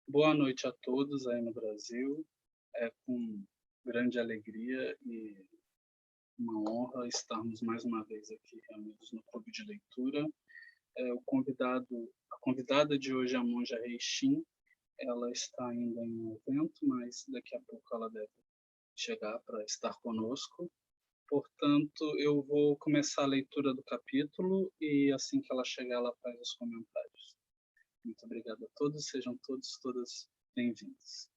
Boa noite a todos aí no Brasil. É com grande alegria e uma honra estarmos mais uma vez aqui reunidos no Clube de Leitura. A convidada de hoje é a Monja Reishin. Ela está ainda em um evento, mas daqui a pouco ela deve chegar para estar conosco. Portanto, eu vou começar a leitura do capítulo e assim que ela chegar, ela faz os comentários. Muito obrigado a todos, sejam todos, todas bem-vindos.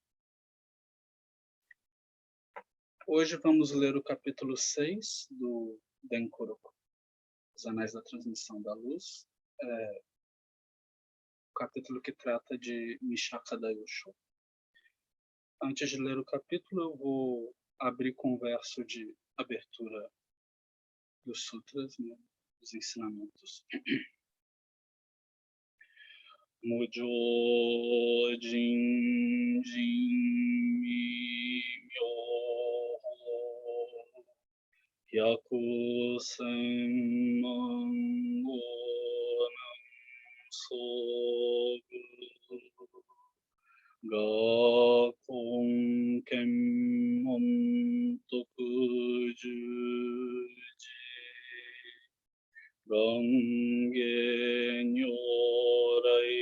Hoje vamos ler o capítulo 6 do Denkoroku, Os Anéis da Transmissão da Luz, o capítulo que trata de Mishaka Daiyosho. Antes de ler o capítulo, eu vou abrir com o verso de abertura dos sutras, né, dos ensinamentos. Mujo Jin Jin Mi Myo Yaku Senman Gonam Sogu Gakon Kenmon Tokujuji Range Nyorai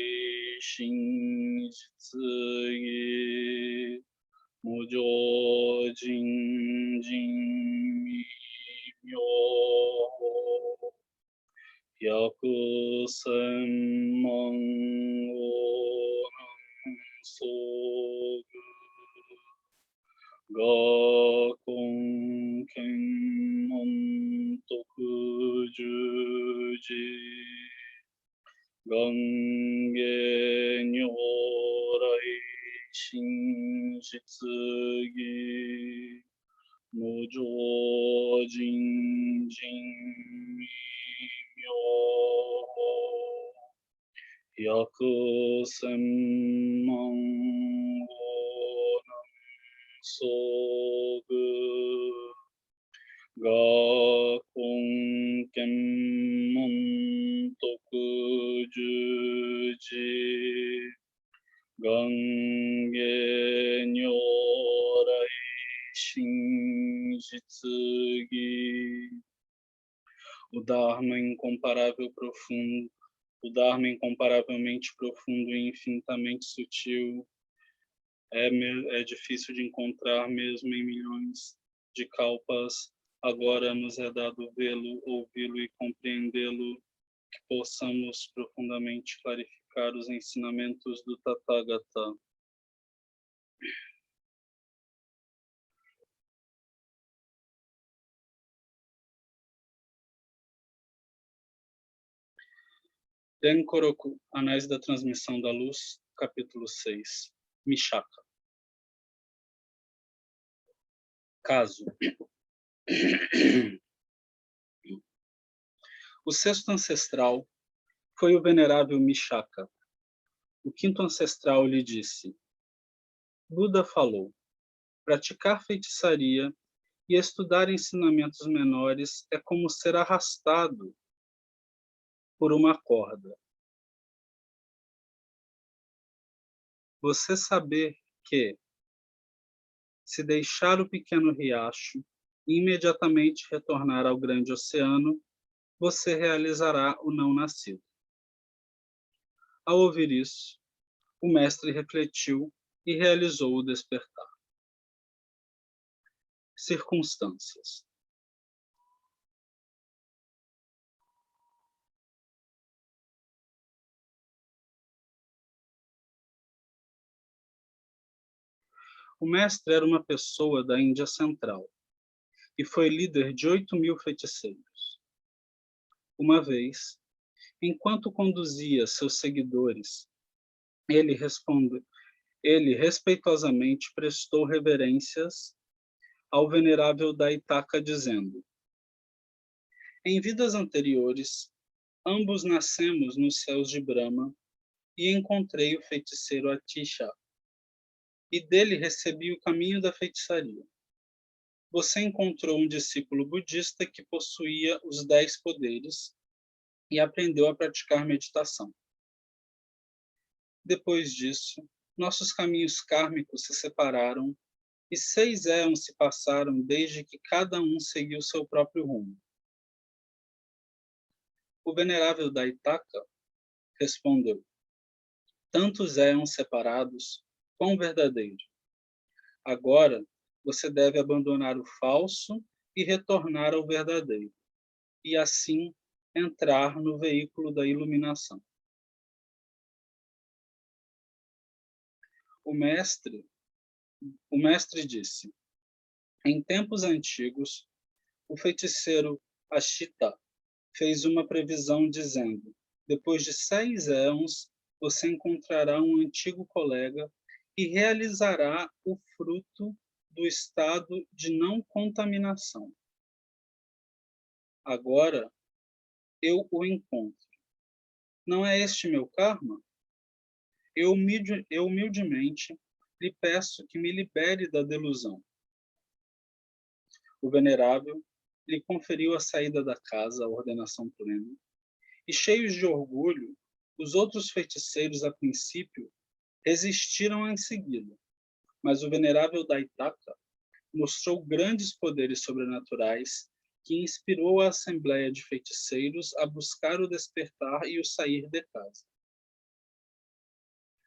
Shinjitsugi Mujo Jin Jin Mi Myo Yaku Senman Gonam Sogu Gakon Kenmon Tokujuji Range Nyorai Shinjitsugi Mujo Jin Jin Mi Myo Yaku Senman Gonam Sogu Gakon Kenmon Tokujuji Range Nyorai Shinjitsugi. O Dharma incomparavelmente profundo e infinitamente sutil é difícil de encontrar mesmo em milhões de kalpas. Agora nos é dado vê-lo, ouvi-lo e compreendê-lo, que possamos profundamente clarificar os ensinamentos do Tathagata. Denkoroku, Anéis da Transmissão da Luz, capítulo 6. Mishaka. Caso. O sexto ancestral foi o venerável Mishaka. O quinto ancestral lhe disse: Buda falou, praticar feitiçaria e estudar ensinamentos menores é como ser arrastado por uma corda. Você saber que, se deixar o pequeno riacho e imediatamente retornar ao grande oceano, você realizará o não nascido. Ao ouvir isso, o mestre refletiu e realizou o despertar. Circunstâncias. O mestre era uma pessoa da Índia Central e foi líder de 8.000 feiticeiros. Uma vez, enquanto conduzia seus seguidores, ele respeitosamente prestou reverências ao venerável Daitaka, dizendo: Em vidas anteriores, ambos nascemos nos céus de Brahma e encontrei o feiticeiro Atisha, e dele recebi o caminho da feitiçaria. Você encontrou um discípulo budista que possuía os 10 poderes e aprendeu a praticar meditação. Depois disso, nossos caminhos kármicos se separaram e 6 éons se passaram desde que cada um seguiu seu próprio rumo. O venerável Daitaka respondeu: tantos éons separados, quão verdadeiro. Agora, você deve abandonar o falso e retornar ao verdadeiro, e assim entrar no veículo da iluminação. O mestre disse: em tempos antigos, o feiticeiro Ashita fez uma previsão dizendo: depois de 6 éons, você encontrará um antigo colega e realizará o fruto do estado de não contaminação. Agora, eu o encontro. Não é este meu karma? Eu humildemente lhe peço que me libere da delusão. O venerável lhe conferiu a saída da casa, a ordenação plena, e cheios de orgulho, os outros feiticeiros, a princípio, resistiram em seguida, mas o venerável Daitaka mostrou grandes poderes sobrenaturais que inspirou a assembleia de feiticeiros a buscar o despertar e o sair de casa.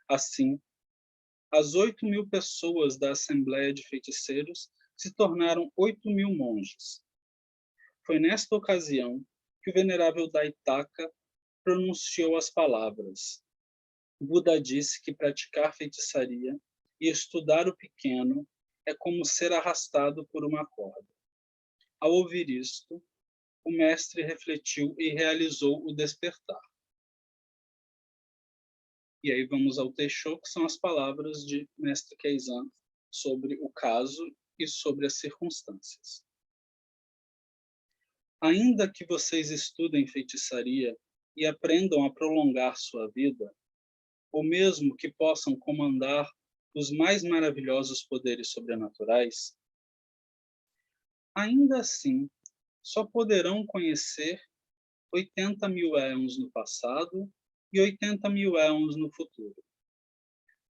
Assim, as 8.000 pessoas da assembleia de feiticeiros se tornaram 8.000 monges. Foi nesta ocasião que o venerável Daitaka pronunciou as palavras: Buda disse que praticar feitiçaria e estudar o pequeno é como ser arrastado por uma corda. Ao ouvir isto, o mestre refletiu e realizou o despertar. E aí vamos ao Teisho, que são as palavras de mestre Keizan sobre o caso e sobre as circunstâncias. Ainda que vocês estudem feitiçaria e aprendam a prolongar sua vida, ou mesmo que possam comandar os mais maravilhosos poderes sobrenaturais, ainda assim só poderão conhecer 80.000 éons no passado e 80.000 éons no futuro.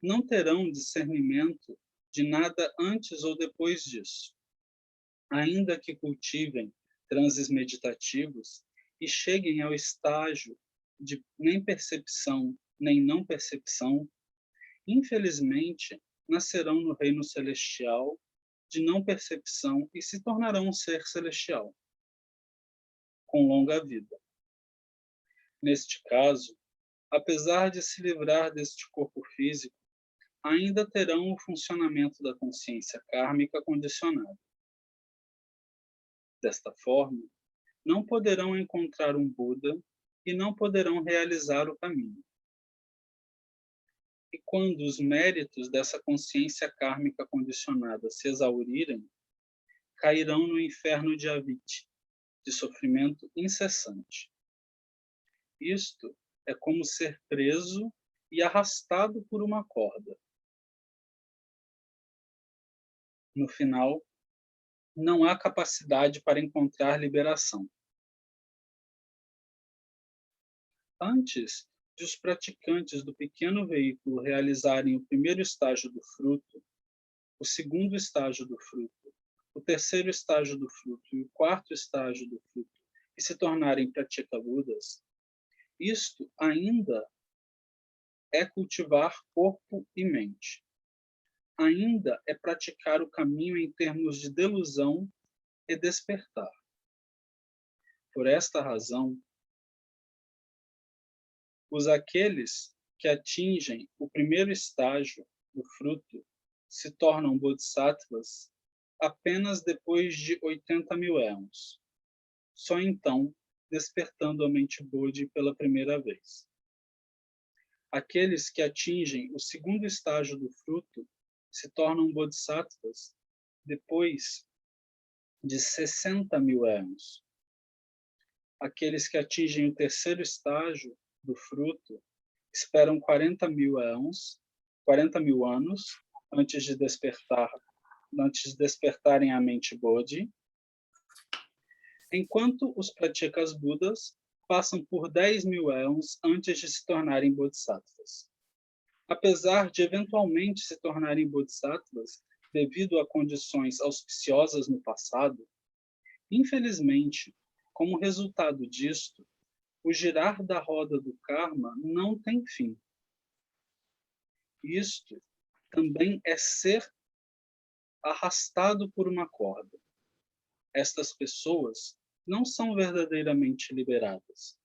Não terão discernimento de nada antes ou depois disso. Ainda que cultivem transes meditativos e cheguem ao estágio de nem percepção nem não percepção, infelizmente nascerão no reino celestial de não percepção e se tornarão um ser celestial, com longa vida. Neste caso, apesar de se livrar deste corpo físico, ainda terão o funcionamento da consciência kármica condicionada. Desta forma, não poderão encontrar um Buda e não poderão realizar o caminho. E quando os méritos dessa consciência kármica condicionada se exaurirem, cairão no inferno de Aviti, de sofrimento incessante. Isto é como ser preso e arrastado por uma corda. No final, não há capacidade para encontrar liberação. Antes de os praticantes do pequeno veículo realizarem o primeiro estágio do fruto, o segundo estágio do fruto, o terceiro estágio do fruto e o quarto estágio do fruto, e se tornarem pratica-budas, isto ainda é cultivar corpo e mente. Ainda é praticar o caminho em termos de delusão e despertar. Por esta razão, aqueles que atingem o primeiro estágio do fruto se tornam bodhisattvas apenas depois de 80.000 éons. Só então despertando a mente Bodhi pela primeira vez. Aqueles que atingem o segundo estágio do fruto se tornam bodhisattvas depois de 60.000 éons. Aqueles que atingem o terceiro estágio do fruto esperam 40.000 éons, 40.000 anos antes de despertarem a mente Bodhi, enquanto os pratikas budas passam por 10.000 éons antes de se tornarem bodhisattvas. Apesar de eventualmente se tornarem bodhisattvas devido a condições auspiciosas no passado, infelizmente, como resultado disto, o girar da roda do karma não tem fim. Isto também é ser arrastado por uma corda. Estas pessoas não são verdadeiramente liberadas.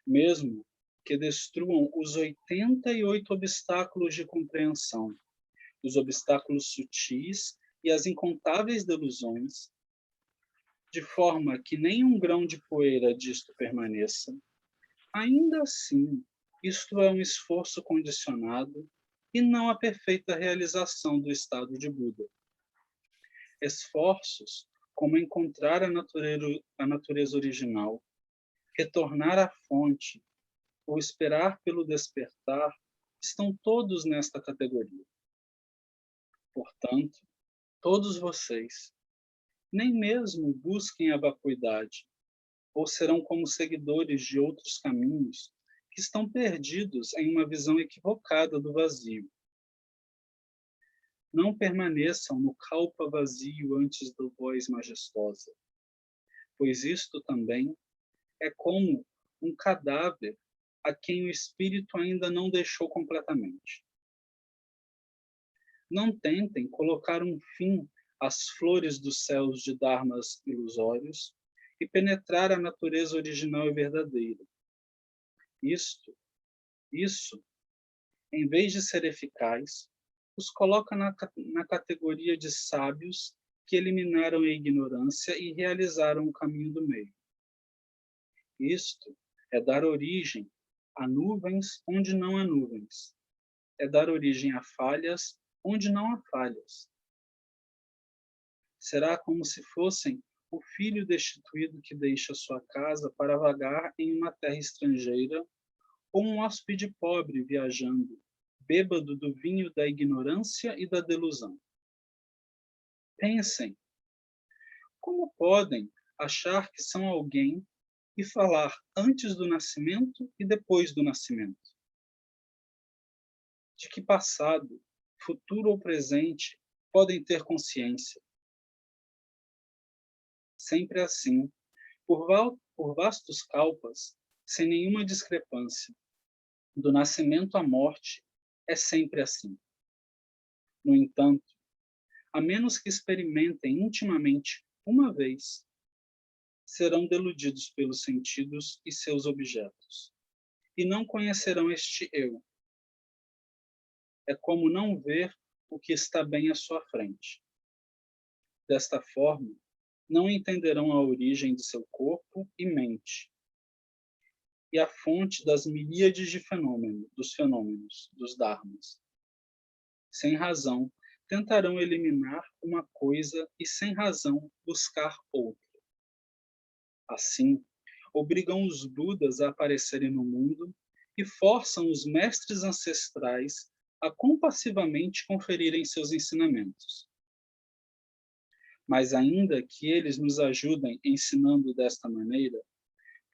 Mesmo que destruam os 88 obstáculos de compreensão, os obstáculos sutis e as incontáveis delusões, de forma que nem um grão de poeira disto permaneça, ainda assim, isto é um esforço condicionado e não a perfeita realização do estado de Buda. Esforços como encontrar a natureza original, retornar à fonte ou esperar pelo despertar estão todos nesta categoria. Portanto, todos vocês, nem mesmo busquem a vacuidade, ou serão como seguidores de outros caminhos que estão perdidos em uma visão equivocada do vazio. Não permaneçam no kalpa vazio antes da voz majestosa, pois isto também é como um cadáver a quem o espírito ainda não deixou completamente. Não tentem colocar um fim às flores dos céus de dharmas ilusórios e penetrar a natureza original e verdadeira. Isso, em vez de ser eficaz, os coloca na categoria de sábios que eliminaram a ignorância e realizaram o caminho do meio. Isto é dar origem a nuvens onde não há nuvens. É dar origem a falhas onde não há falhas. Será como se fossem o filho destituído que deixa sua casa para vagar em uma terra estrangeira, ou um hóspede pobre viajando, bêbado do vinho da ignorância e da delusão. Pensem, como podem achar que são alguém e falar antes do nascimento e depois do nascimento? De que passado, futuro ou presente podem ter consciência? Sempre assim, por vastos kalpas, sem nenhuma discrepância. Do nascimento à morte, é sempre assim. No entanto, a menos que experimentem intimamente uma vez, serão deludidos pelos sentidos e seus objetos, e não conhecerão este eu. É como não ver o que está bem à sua frente. Desta forma, não entenderão a origem de seu corpo e mente, e a fonte das miríades de fenômenos, dos dharmas. Sem razão, tentarão eliminar uma coisa e sem razão buscar outra. Assim, obrigam os Budas a aparecerem no mundo e forçam os mestres ancestrais a compassivamente conferirem seus ensinamentos. Mas ainda que eles nos ajudem ensinando desta maneira,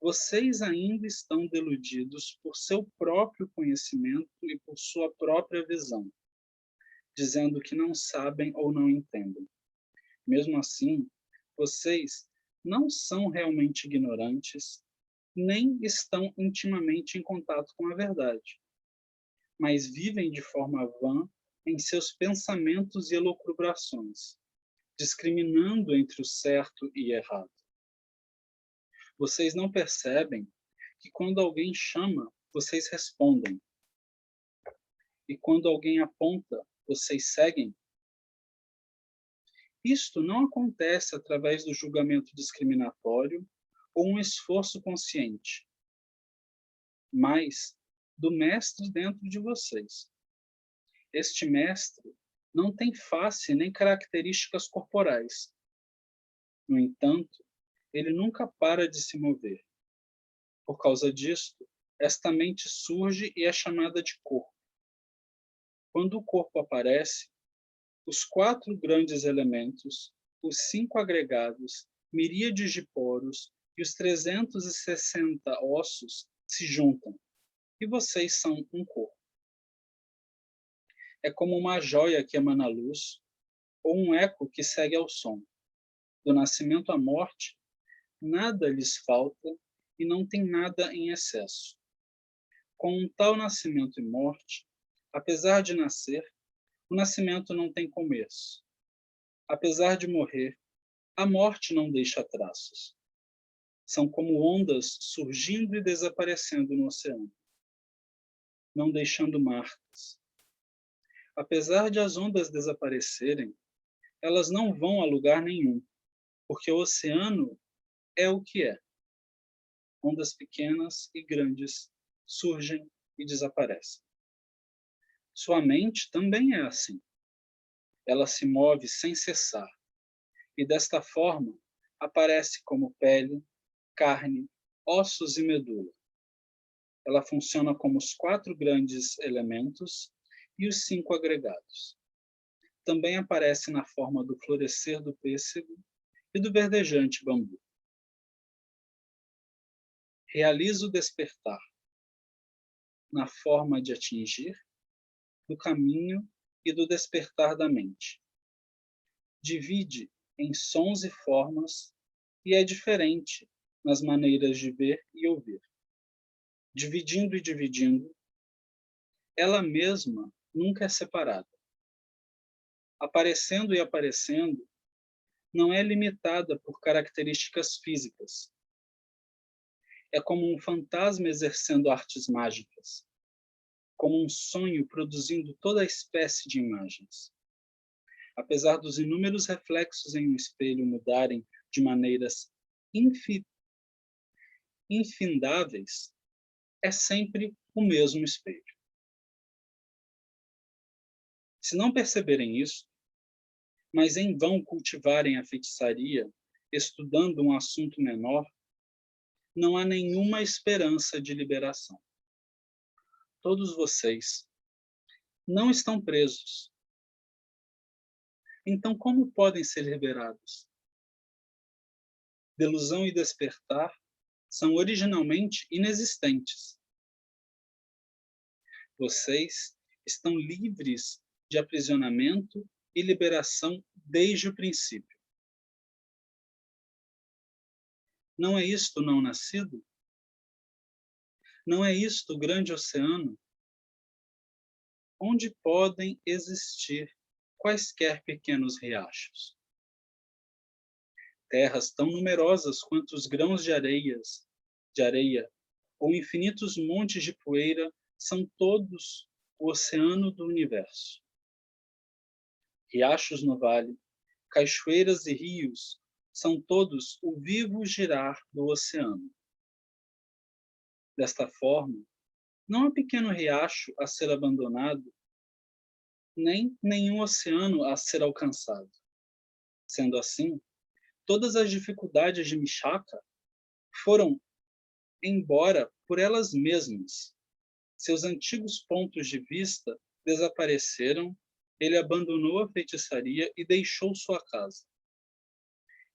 vocês ainda estão deludidos por seu próprio conhecimento e por sua própria visão, dizendo que não sabem ou não entendem. Mesmo assim, vocês não são realmente ignorantes, nem estão intimamente em contato com a verdade, mas vivem de forma vã em seus pensamentos e elucubrações, discriminando entre o certo e errado. Vocês não percebem que quando alguém chama, vocês respondem, e quando alguém aponta, vocês seguem? Isto não acontece através do julgamento discriminatório ou um esforço consciente, mas do mestre dentro de vocês. Este mestre não tem face nem características corporais. No entanto, ele nunca para de se mover. Por causa disto, esta mente surge e é chamada de corpo. Quando o corpo aparece, os 4 grandes elementos, os 5 agregados, miríades de poros e os 360 ossos se juntam, e vocês são um corpo. É como uma joia que emana luz ou um eco que segue ao som. Do nascimento à morte, nada lhes falta e não tem nada em excesso. Com um tal nascimento e morte, apesar de nascer, o nascimento não tem começo. Apesar de morrer, a morte não deixa traços. São como ondas surgindo e desaparecendo no oceano, não deixando marcas. Apesar de as ondas desaparecerem, elas não vão a lugar nenhum, porque o oceano é o que é. Ondas pequenas e grandes surgem e desaparecem. Sua mente também é assim. Ela se move sem cessar, e desta forma aparece como pele, carne, ossos e medula. Ela funciona como os 4 grandes elementos e os 5 agregados. Também aparece na forma do florescer do pêssego e do verdejante bambu. Realiza o despertar na forma de atingir, do caminho e do despertar da mente. Divide em sons e formas e é diferente nas maneiras de ver e ouvir. Dividindo e dividindo, ela mesma nunca é separada. Aparecendo e aparecendo, não é limitada por características físicas. É como um fantasma exercendo artes mágicas, como um sonho produzindo toda a espécie de imagens. Apesar dos inúmeros reflexos em um espelho mudarem de maneiras infindáveis, é sempre o mesmo espelho. Se não perceberem isso, mas em vão cultivarem a feitiçaria, estudando um assunto menor, não há nenhuma esperança de liberação. Todos vocês não estão presos. Então, como podem ser liberados? Delusão e despertar são originalmente inexistentes. Vocês estão livres de aprisionamento e liberação desde o princípio. Não é isto não nascido? Não é isto o grande oceano? Onde podem existir quaisquer pequenos riachos? Terras tão numerosas quanto os grãos de areia, ou infinitos montes de poeira, são todos o oceano do universo. Riachos no vale, cachoeiras e rios são todos o vivo girar do oceano. Desta forma, não há pequeno riacho a ser abandonado, nem nenhum oceano a ser alcançado. Sendo assim, todas as dificuldades de Mishaka foram embora por elas mesmas. Seus antigos pontos de vista desapareceram, ele abandonou a feitiçaria e deixou sua casa.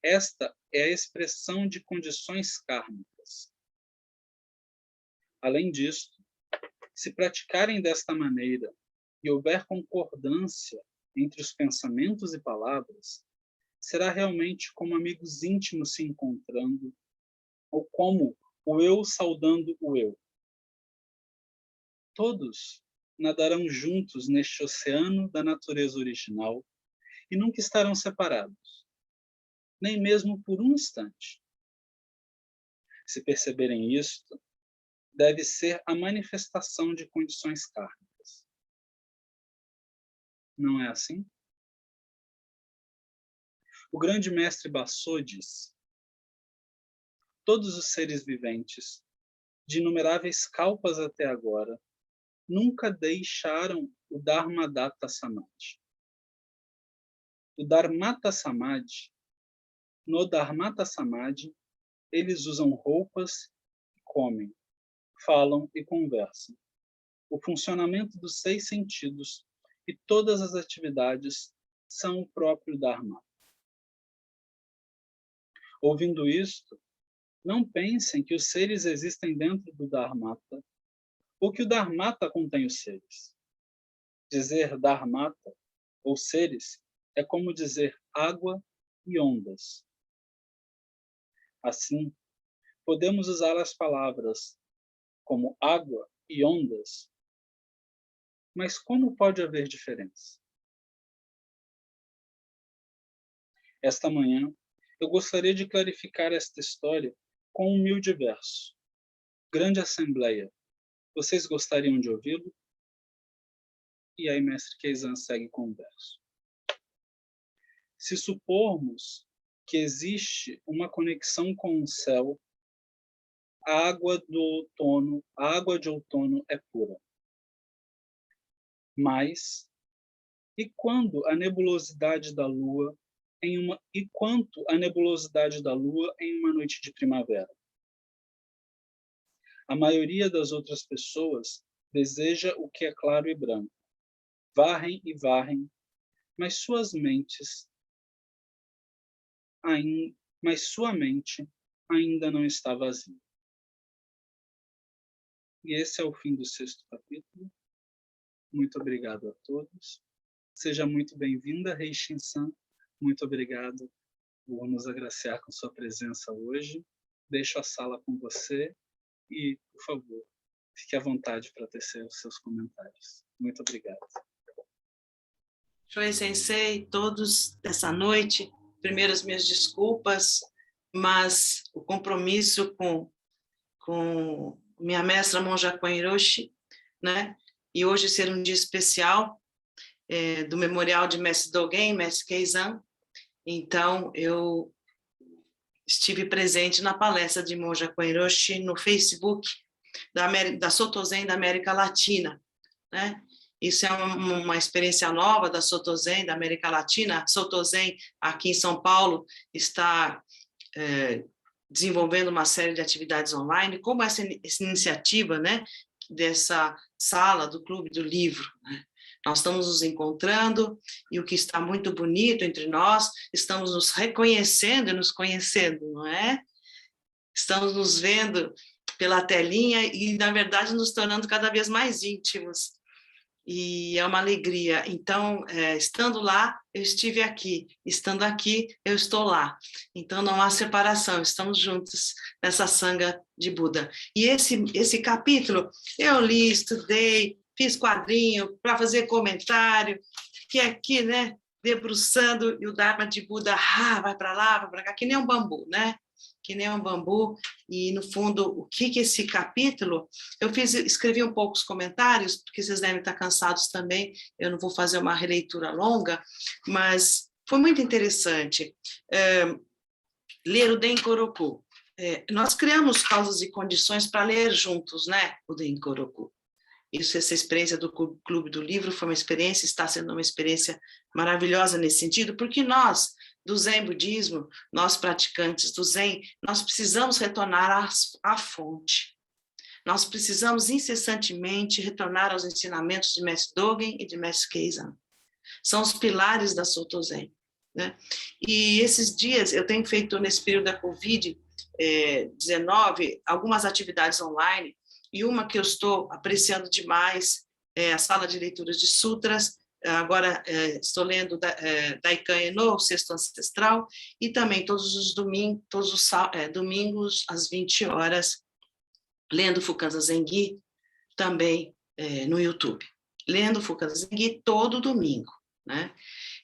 Esta é a expressão de condições kármicas. Além disto, se praticarem desta maneira e houver concordância entre os pensamentos e palavras, será realmente como amigos íntimos se encontrando, ou como o eu saudando o eu. Todos nadarão juntos neste oceano da natureza original e nunca estarão separados, nem mesmo por um instante. Se perceberem isto, deve ser a manifestação de condições kármicas. Não é assim? O grande mestre Bassô diz: todos os seres viventes, de inumeráveis kalpas até agora, nunca deixaram o Dharmadata Samadhi. O Dharmata Samadhi, no Dharmata Samadhi, eles usam roupas e comem, falam e conversam. O funcionamento dos 6 sentidos e todas as atividades são o próprio Dharma. Ouvindo isto, não pensem que os seres existem dentro do Dharmata, ou que o Dharmata contém os seres. Dizer Dharmata, ou seres, é como dizer água e ondas. Assim, podemos usar as palavras como água e ondas, mas como pode haver diferença? Esta manhã, eu gostaria de clarificar esta história com um humilde verso. Grande Assembleia, vocês gostariam de ouvi-lo? E aí, mestre Keizan segue com o verso. Se supormos que existe uma conexão com o céu, a água de outono é pura. Mas, e quanto a nebulosidade da lua em uma noite de primavera? A maioria das outras pessoas deseja o que é claro e branco. Varrem e varrem, mas sua mente ainda não está vazia. E esse é o fim do 6º capítulo. Muito obrigado a todos. Seja muito bem-vinda, Rei Shin-san. Muito obrigado por nos agraciar com sua presença hoje. Deixo a sala com você e, por favor, fique à vontade para tecer os seus comentários. Muito obrigado. Shoei Sensei, todos dessa noite, primeiro as minhas desculpas, mas o compromisso com minha mestra Monja Koen Hiroshi, né? E hoje ser um dia especial do Memorial de Mestre Dogen, Mestre Keizan. Então, eu estive presente na palestra de Monja Koen Hiroshi no Facebook da Soto Zen da América Latina, né? Isso é uma experiência nova da Soto Zen da América Latina. A Soto Zen, aqui em São Paulo, está desenvolvendo uma série de atividades online, como essa iniciativa, né, dessa sala do Clube do Livro, né? Nós estamos nos encontrando e o que está muito bonito entre nós, estamos nos reconhecendo e nos conhecendo, não é? Estamos nos vendo pela telinha e, na verdade, nos tornando cada vez mais íntimos. E é uma alegria. Então, estando lá, eu estive aqui. Estando aqui, eu estou lá. Então, não há separação. Estamos juntos nessa sanga de Buda. E esse capítulo, eu li, estudei, fiz quadrinho para fazer comentário, fiquei aqui, né, debruçando, e o Dharma de Buda vai para lá, vai para cá, que nem um bambu, né? Que nem um bambu, e no fundo, o que esse capítulo, escrevi um pouco os comentários, porque vocês devem estar cansados também, eu não vou fazer uma releitura longa, mas foi muito interessante ler o Denkoroku. Nós criamos causas e condições para ler juntos, né, o Denkoroku. Essa experiência do Clube do Livro foi uma experiência, está sendo uma experiência maravilhosa nesse sentido, porque nós, do Zen Budismo, nós praticantes do Zen, nós precisamos retornar à fonte. Nós precisamos incessantemente retornar aos ensinamentos de Mestre Dogen e de Mestre Keizan. São os pilares da Soto Zen, né? E esses dias, eu tenho feito, nesse período da Covid-19, algumas atividades online, e uma que eu estou apreciando demais é a sala de leituras de sutras. Agora estou lendo Daikan Eno, o Sexto Ancestral, e também todos os domingos às 20 horas, lendo Fukanza Zengi, também no YouTube. Lendo Fukanza Zengi todo domingo, né?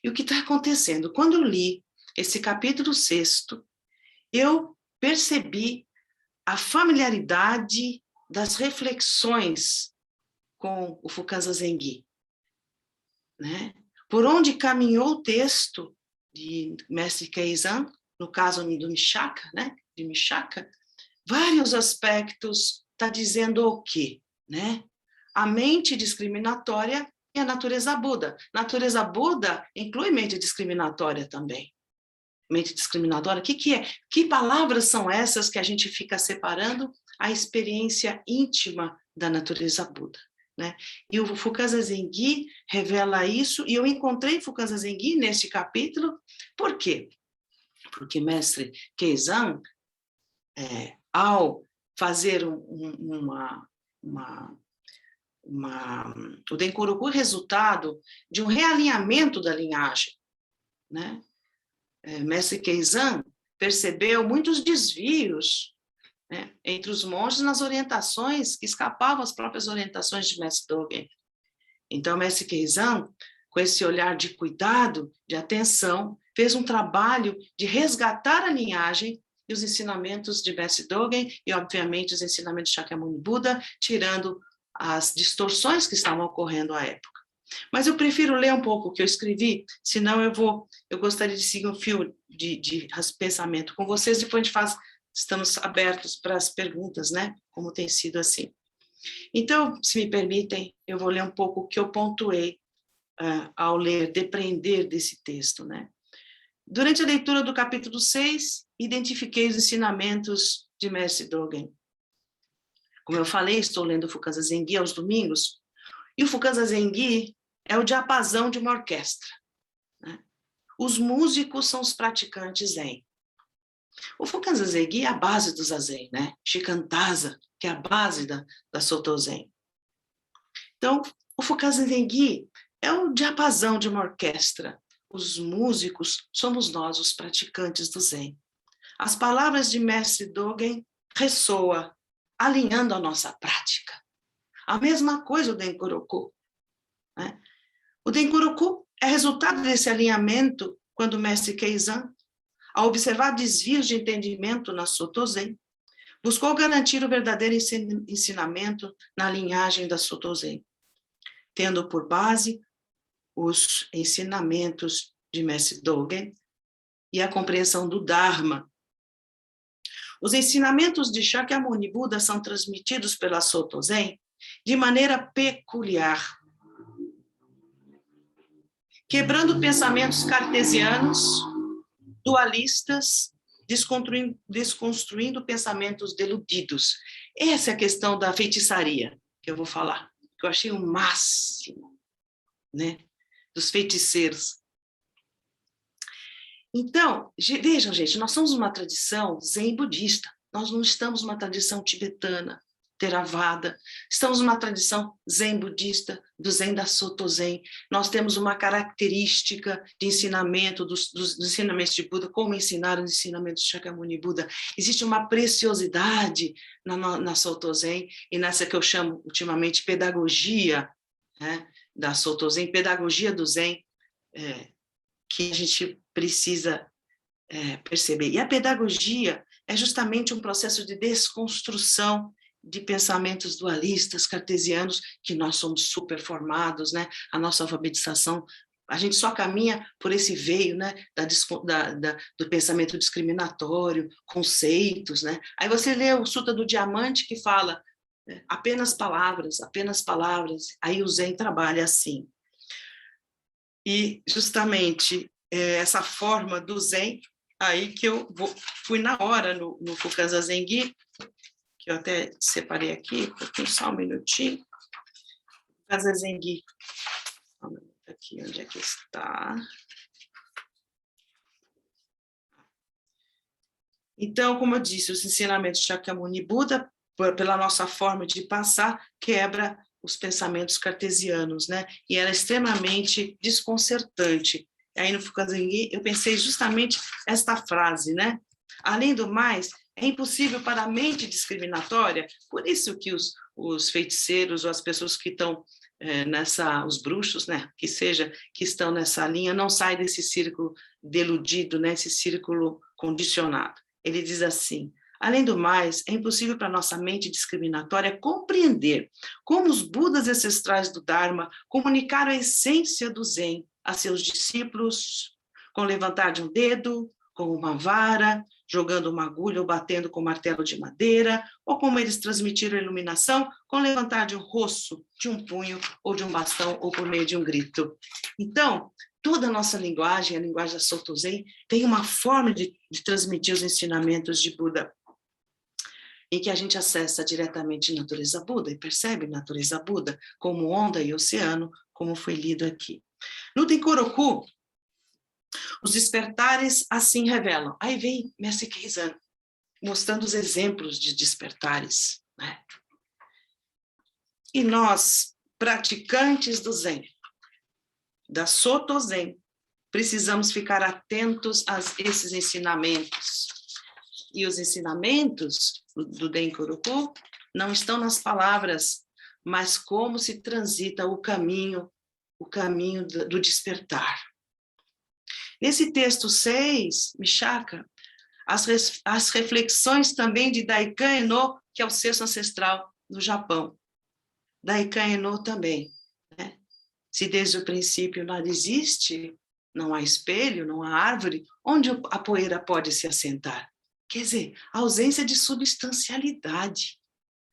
E o que está acontecendo? Quando eu li esse capítulo 6º, eu percebi a familiaridade das reflexões com o Fukanza Zengi, né? Por onde caminhou o texto de Mestre Keizan, no caso do Mishaka, né? De Mishaka, vários aspectos está dizendo o quê, né? A mente discriminatória e a natureza Buda. Natureza Buda inclui mente discriminatória também. Mente discriminatória, o que é? Que palavras são essas que a gente fica separando a experiência íntima da natureza Buda, né? E o Fukanza Zengi revela isso, e eu encontrei Fukanza Zengi neste capítulo. Por quê? Porque Mestre Keizan, ao fazer o Denkuroku é resultado de um realinhamento da linhagem, né? Mestre Keizan percebeu muitos desvios, né, entre os monges nas orientações que escapavam às próprias orientações de Mestre Dogen. Então, Mestre Keizan, com esse olhar de cuidado, de atenção, fez um trabalho de resgatar a linhagem e os ensinamentos de Mestre Dogen e, obviamente, os ensinamentos de Shakyamuni Buda, tirando as distorções que estavam ocorrendo à época. Mas eu prefiro ler um pouco o que eu escrevi, senão eu gostaria de seguir um fio de pensamento com vocês, depois a gente estamos abertos para as perguntas, né? Como tem sido assim. Então, se me permitem, eu vou ler um pouco o que eu pontuei ao depreender desse texto, né? Durante a leitura do capítulo 6, identifiquei os ensinamentos de Mestre Dogen. Como eu falei, estou lendo o Fukan Zazen aos domingos, e o Fukan Zazen é o diapasão de uma orquestra, né? Os músicos são os praticantes Zen. O Fukan Zazen é a base do Zazen, né? Shikantaza, que é a base da Soto Zen. Então, o Fukan Zazen é o diapasão de uma orquestra. Os músicos somos nós, os praticantes do Zen. As palavras de Mestre Dogen ressoam, alinhando a nossa prática. A mesma coisa o Denkuroku, né? O Denkuroku é resultado desse alinhamento quando o Mestre Keizan, ao observar desvios de entendimento na Soto Zen, buscou garantir o verdadeiro ensinamento na linhagem da Soto Zen, tendo por base os ensinamentos de Mestre Dogen e a compreensão do Dharma. Os ensinamentos de Shakyamuni Buda são transmitidos pela Soto Zen de maneira peculiar, quebrando pensamentos cartesianos, dualistas, desconstruindo pensamentos deludidos. Essa é a questão da feitiçaria que eu vou falar, que eu achei o máximo, né, dos feiticeiros. Então, vejam, gente, nós somos uma tradição zen budista, nós não estamos numa tradição tibetana, Theravada, estamos numa tradição zen budista, do zen da Soto Zen. Nós temos uma característica de ensinamento dos ensinamentos de Buda, como ensinaram os ensinamentos de Shakyamuni Buda. Existe uma preciosidade na Soto Zen, e nessa que eu chamo ultimamente pedagogia, né, da Soto Zen, pedagogia do Zen, que a gente precisa perceber. E a pedagogia é justamente um processo de desconstrução de pensamentos dualistas, cartesianos, que nós somos super formados, né? A nossa alfabetização, a gente só caminha por esse veio, né? Do pensamento discriminatório, conceitos, né? Aí você lê o Sutta do Diamante, que fala apenas palavras, aí o Zen trabalha assim. E justamente essa forma do Zen, aí que eu fui na hora no Fukan Zazen, que eu até separei aqui, só um minutinho. Fukan Zazen, aqui, onde é que está? Então, como eu disse, os ensinamentos de Shakyamuni Buda, pela nossa forma de passar, quebra os pensamentos cartesianos, né? E era extremamente desconcertante. Aí no Fukan Zazen eu pensei justamente esta frase, né? Além do mais, é impossível para a mente discriminatória, por isso que os feiticeiros ou as pessoas que estão os bruxos, né? Que estão nessa linha, não saem desse círculo deludido, né? Esse círculo condicionado. Ele diz assim: além do mais, é impossível para nossa mente discriminatória compreender como os Budas ancestrais do Dharma comunicaram a essência do Zen a seus discípulos com levantar de um dedo, com uma vara, jogando uma agulha ou batendo com um martelo de madeira, ou como eles transmitiram a iluminação com levantar de um roço, de um punho, ou de um bastão, ou por meio de um grito. Então, toda a nossa linguagem, a linguagem da Soto Zen, tem uma forma de transmitir os ensinamentos de Buda, em que a gente acessa diretamente natureza Buda e percebe natureza Buda como onda e oceano, como foi lido aqui. No Denkuroku, os despertares assim revelam. Aí vem Mestre Keizan, mostrando os exemplos de despertares, né? E nós, praticantes do Zen, da Soto Zen, precisamos ficar atentos a esses ensinamentos. E os ensinamentos do Daikoroku não estão nas palavras, mas como se transita o caminho do despertar. Nesse texto 6, Michaka, as reflexões também de Daikan Eno, que é o sexto ancestral no Japão. Daikan Eno também, né? Se desde o princípio nada existe, não há espelho, não há árvore, onde a poeira pode se assentar? Quer dizer, ausência de substancialidade.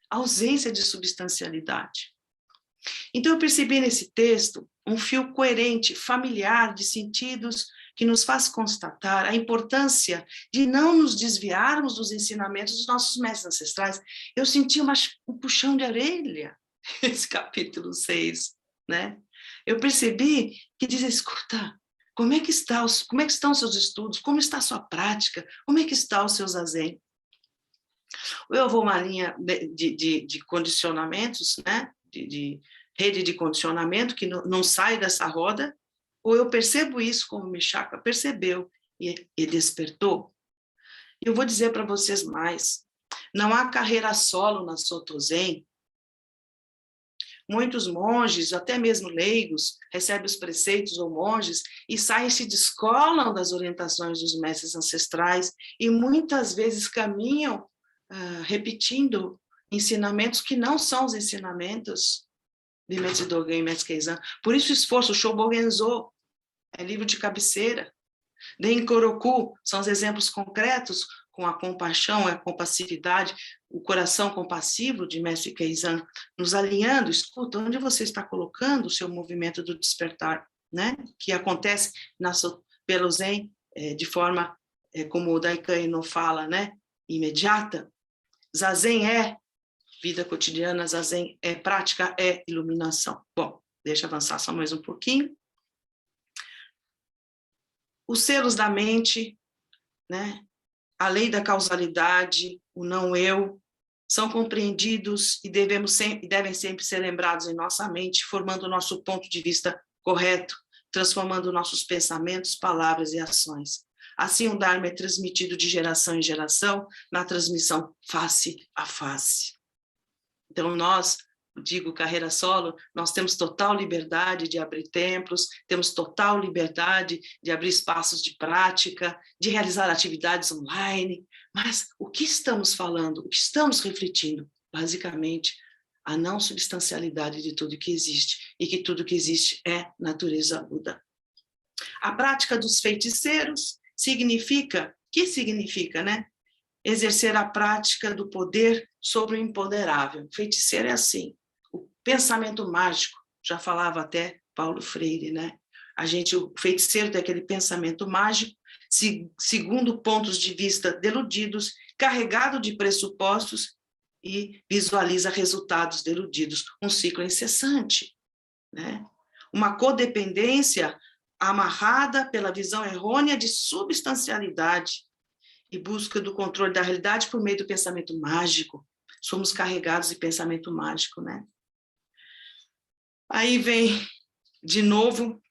Ausência de substancialidade. Então, eu percebi nesse texto um fio coerente, familiar, de sentidos que nos faz constatar a importância de não nos desviarmos dos ensinamentos dos nossos mestres ancestrais. Eu senti um puxão de orelha nesse capítulo 6, né? Eu percebi que diz, escuta, como é que estão os seus estudos? Como está a sua prática? Como é que está o seu zazen? Eu vou uma linha de condicionamentos, né? De rede de condicionamento que não sai dessa roda, ou eu percebo isso como Michaka percebeu e despertou. Eu vou dizer para vocês mais, não há carreira solo na Soto Zen. Muitos monges, até mesmo leigos, recebem os preceitos ou monges e saem e se descolam das orientações dos mestres ancestrais e muitas vezes caminham repetindo ensinamentos que não são os ensinamentos de Metsu Dogen e Metsu Keizan. Por isso o esforço, Shobogenzo é livro de cabeceira. Daikoroku são os exemplos concretos com a compaixão, a compassividade, o coração compassivo de Mestre Keizan, nos alinhando, escuta, onde você está colocando o seu movimento do despertar, né? Que acontece pelo Zen de forma, como o Daikan Eno fala, né? Imediata. Zazen é vida cotidiana, Zazen é prática, é iluminação. Bom, deixa eu avançar só mais um pouquinho. Os selos da mente, né? A lei da causalidade, o não-eu, são compreendidos e devem sempre ser lembrados em nossa mente, formando o nosso ponto de vista correto, transformando nossos pensamentos, palavras e ações. Assim, o Dharma é transmitido de geração em geração, na transmissão face a face. Então, nós, digo carreira solo, nós temos total liberdade de abrir templos, temos total liberdade de abrir espaços de prática, de realizar atividades online, mas o que estamos falando, o que estamos refletindo? Basicamente, a não substancialidade de tudo que existe, e que tudo que existe é natureza Buda. A prática dos feiticeiros significa, né? Exercer a prática do poder sobre o imponderável. Feiticeiro é assim, o pensamento mágico, já falava até Paulo Freire, né? O feiticeiro tem aquele pensamento mágico, segundo pontos de vista deludidos, carregado de pressupostos e visualiza resultados deludidos, um ciclo incessante, né? Uma codependência amarrada pela visão errônea de substancialidade e busca do controle da realidade por meio do pensamento mágico. Somos carregados de pensamento mágico, né? Aí vem, de novo,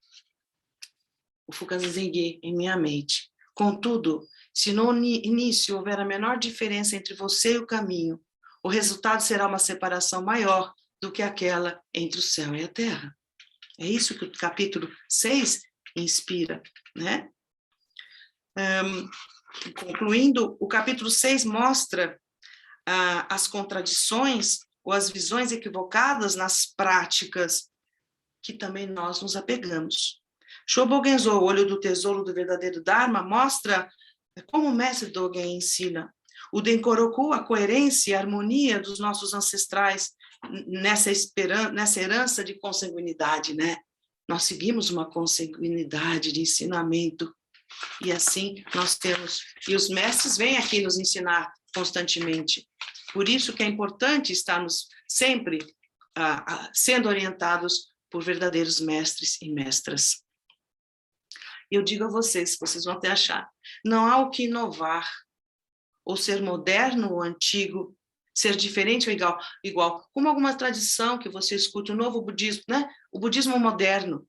o Fukan Zengi em minha mente. Contudo, se no início houver a menor diferença entre você e o caminho, o resultado será uma separação maior do que aquela entre o céu e a terra. É isso que o capítulo 6 inspira, né? Concluindo, o capítulo 6 mostra as contradições ou as visões equivocadas nas práticas que também nós nos apegamos. Shobogenzo, o olho do tesouro do verdadeiro Dharma, mostra como o mestre Dogen ensina. O Daikoroku, a coerência e a harmonia dos nossos ancestrais nessa herança de consanguinidade, né? Nós seguimos uma consanguinidade de ensinamento e assim nós temos, e os mestres vêm aqui nos ensinar constantemente. Por isso que é importante estarmos sempre sendo orientados por verdadeiros mestres e mestras. Eu digo a vocês vão até achar, não há o que inovar ou ser moderno ou antigo ser diferente ou igual. Como alguma tradição que você escute, o novo budismo, né? O budismo moderno.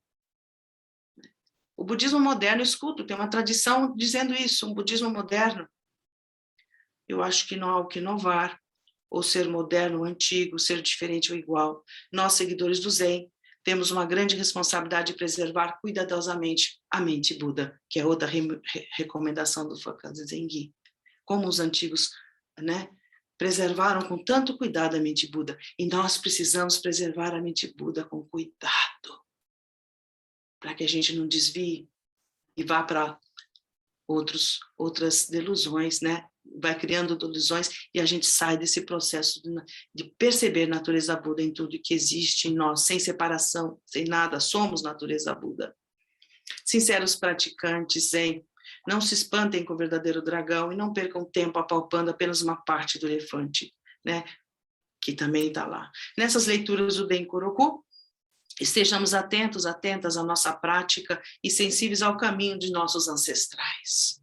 O budismo moderno, eu escuto, tem uma tradição dizendo isso, um budismo moderno. Eu acho que não há o que inovar, ou ser moderno ou antigo, ser diferente ou igual. Nós, seguidores do Zen, temos uma grande responsabilidade de preservar cuidadosamente a mente Buda, que é outra recomendação do Fukanzen Zengi. Como os antigos, né, preservaram com tanto cuidado a mente Buda. E nós precisamos preservar a mente Buda com cuidado, para que a gente não desvie e vá para outras delusões, né? Vai criando delusões e a gente sai desse processo de perceber a natureza Buda em tudo que existe em nós, sem separação, sem nada, somos natureza Buda. Sinceros praticantes, Zen, não se espantem com o verdadeiro dragão e não percam tempo apalpando apenas uma parte do elefante, né? Que também está lá. Nessas leituras do Denkoroku, estejamos atentas à nossa prática e sensíveis ao caminho de nossos ancestrais.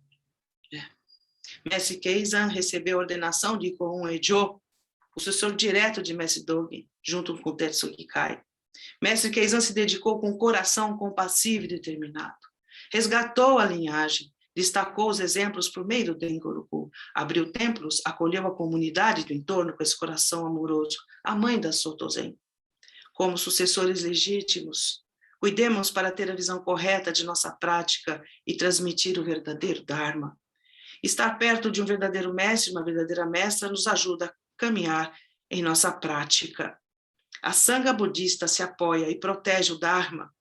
Mestre Keizan recebeu a ordenação de Kohun Ejo, o sucessor direto de Mestre Dogen, junto com Tetsuki Kai. Mestre Keizan se dedicou com coração compassivo e determinado. Resgatou a linhagem, destacou os exemplos por meio do Denkoroku, abriu templos, acolheu a comunidade do entorno com esse coração amoroso, a mãe da Soto Zen. Como sucessores legítimos, cuidemos para ter a visão correta de nossa prática e transmitir o verdadeiro Dharma. Estar perto de um verdadeiro mestre, uma verdadeira mestra, nos ajuda a caminhar em nossa prática. A Sangha budista se apoia e protege o Dharma.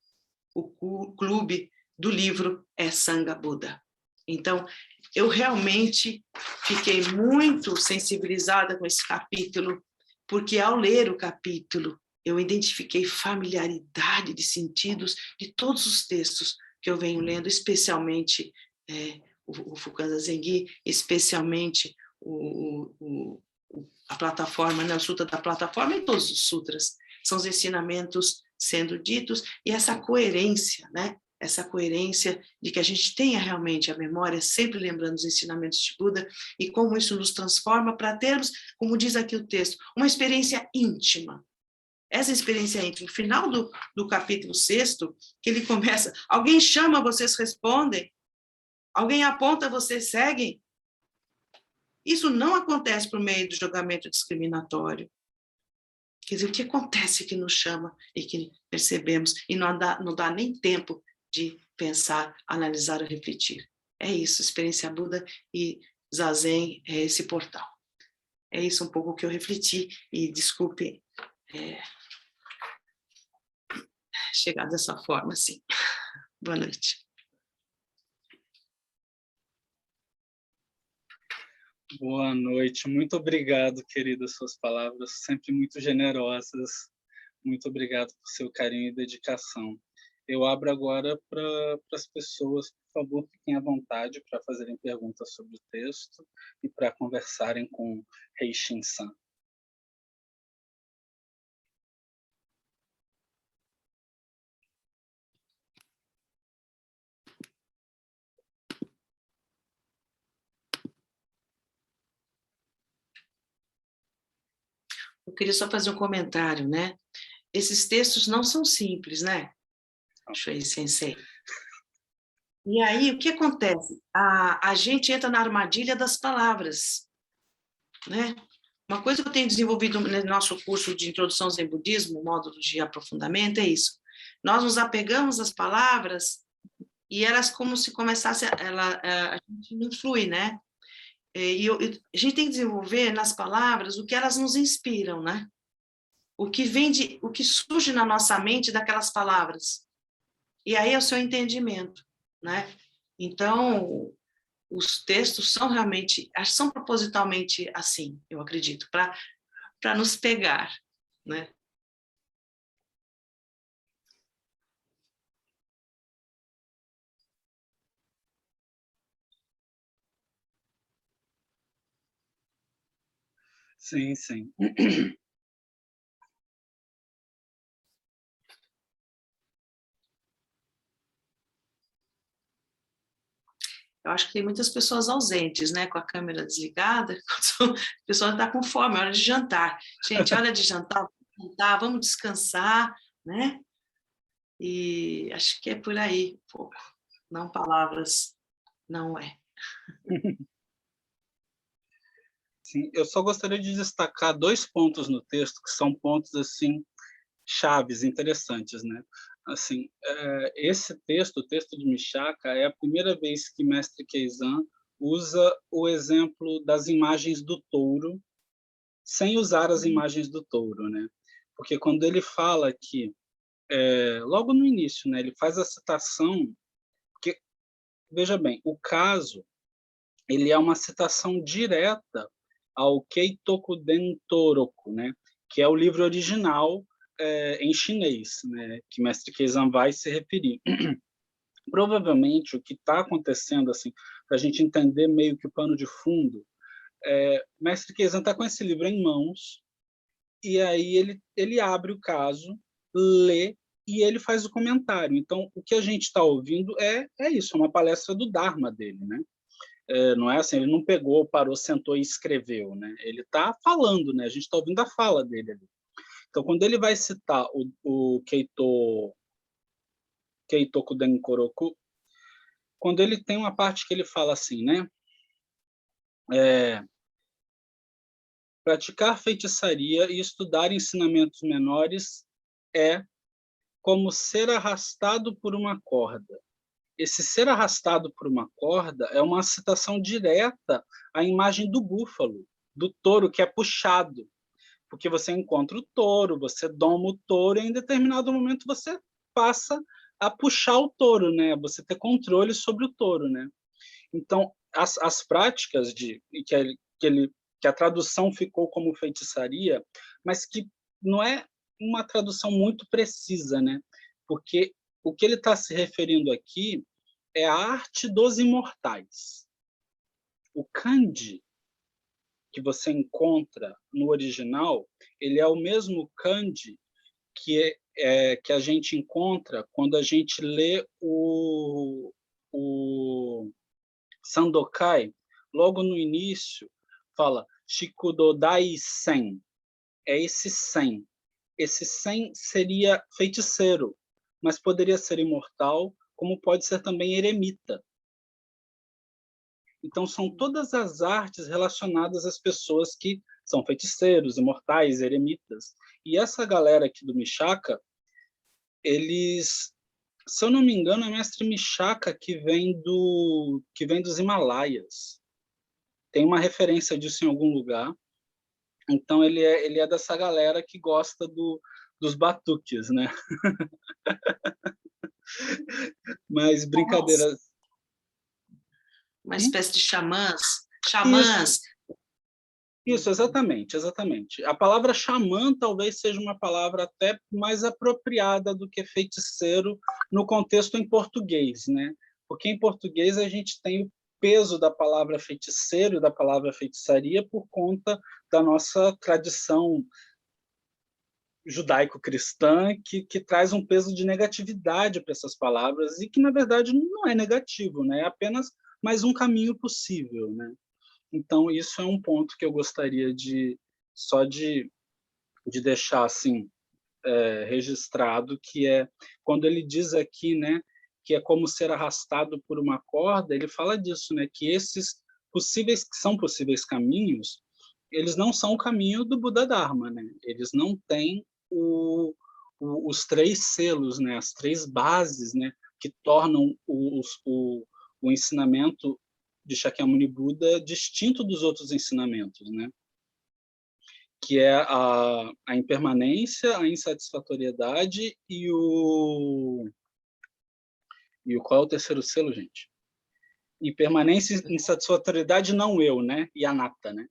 O clube do livro é Sangha Buda. Então, eu realmente fiquei muito sensibilizada com esse capítulo, porque ao ler o capítulo, eu identifiquei familiaridade de sentidos de todos os textos que eu venho lendo, especialmente o Fukanza Zengi, especialmente a plataforma, né, o Sutra da plataforma e todos os sutras. São os ensinamentos sendo ditos e essa coerência, né? Essa coerência de que a gente tenha realmente a memória, sempre lembrando os ensinamentos de Buda e como isso nos transforma para termos, como diz aqui o texto, uma experiência íntima. Essa experiência íntima, no final do capítulo 6º, que ele começa, alguém chama, vocês respondem, alguém aponta, vocês seguem. Isso não acontece por meio do julgamento discriminatório. Quer dizer, o que acontece que nos chama e que percebemos e não dá nem tempo de pensar, analisar ou refletir. É isso, experiência Buda e Zazen é esse portal. É isso um pouco que eu refleti e desculpe chegar dessa forma, assim. Boa noite. Boa noite, muito obrigado, querida, suas palavras sempre muito generosas. Muito obrigado por seu carinho e dedicação. Eu abro agora para as pessoas, por favor, fiquem à vontade para fazerem perguntas sobre o texto e para conversarem com Rei Shin-san. Eu queria só fazer um comentário, né? Esses textos não são simples, né? Shuei Sensei. E aí, o que acontece? A gente entra na armadilha das palavras, né? Uma coisa que eu tenho desenvolvido no nosso curso de Introdução ao Zen Budismo, módulo de aprofundamento, é isso. Nós nos apegamos às palavras e elas como se começasse, a gente não flui, né? E a gente tem que desenvolver nas palavras o que elas nos inspiram, né? O que surge na nossa mente daquelas palavras. E aí é o seu entendimento, né? Então, os textos são realmente, são propositalmente assim, eu acredito, para nos pegar, né? Sim, sim. Eu acho que tem muitas pessoas ausentes, né, com a câmera desligada, a pessoa está com fome, é hora de jantar. Gente, hora de jantar, vamos descansar, né? E acho que é por aí, um pouco. Não palavras, não é. Sim, eu só gostaria de destacar 2 pontos no texto, que são pontos, assim, chaves, interessantes, né. Assim, esse texto, o texto de Michaka, é a primeira vez que mestre Keizan usa o exemplo das imagens do touro, sem usar as imagens do touro, né. Porque quando ele fala que, logo no início, né, ele faz a citação, porque, veja bem, o caso, ele é uma citação direta ao Keitoku Toroku, né, que é o livro original, em chinês, né, que mestre Keizan vai se referir. Provavelmente o que está acontecendo, assim, para a gente entender meio que o pano de fundo, mestre Keizan está com esse livro em mãos, e aí ele abre o caso, lê e ele faz o comentário. Então, o que a gente está ouvindo é isso, é uma palestra do Dharma dele, né? Não é assim, ele não pegou, parou, sentou e escreveu, né? Ele está falando, né? A gente está ouvindo a fala dele ali. Então, quando ele vai citar o Keitoku Denkoroku, quando ele tem uma parte que ele fala assim, né? Praticar feitiçaria e estudar ensinamentos menores é como ser arrastado por uma corda. Esse ser arrastado por uma corda é uma citação direta à imagem do búfalo, do touro que é puxado, porque você encontra o touro, você doma o touro e em determinado momento você passa a puxar o touro, né? Você ter controle sobre o touro, né? Então, as práticas que a tradução ficou como feitiçaria, mas que não é uma tradução muito precisa, né? Porque o que ele está se referindo aqui é a arte dos imortais. O kanji que você encontra no original, ele é o mesmo kanji que a gente encontra quando a gente lê o Sandokai, logo no início, fala Shikudodai Sen. É esse Sen. Esse Sen seria feiticeiro, mas poderia ser imortal, como pode ser também eremita. Então, são todas as artes relacionadas às pessoas que são feiticeiros, imortais, eremitas. E essa galera aqui do Michaka, eles, se eu não me engano, é mestre Michaka que vem dos Himalaias. Tem uma referência disso em algum lugar. Então, ele é dessa galera que gosta dos batuques, né? Mas Nossa, brincadeiras. uma espécie de Isso, xamãs. isso, exatamente, exatamente. A palavra xamã talvez seja uma palavra até mais apropriada do que feiticeiro no contexto em português, né? Porque em português a gente tem o peso da palavra feiticeiro, da palavra feitiçaria, por conta da nossa tradição judaico-cristã, que traz um peso de negatividade para essas palavras e que, na verdade, não é negativo, né? É apenas mais um caminho possível, né? Então, isso é um ponto que eu gostaria de deixar assim, registrado, que é quando ele diz aqui, né, que é como ser arrastado por uma corda, ele fala disso, né, que esses possíveis que são possíveis caminhos, eles não são o caminho do Buda Dharma, né? Eles não têm os 3 selos, né, as 3 bases, né, que tornam o ensinamento de Shakyamuni Buda distinto dos outros ensinamentos, né? Que é a impermanência, a insatisfatoriedade e qual é o terceiro selo, gente? Impermanência, insatisfatoriedade, não eu, né? E anatta, né?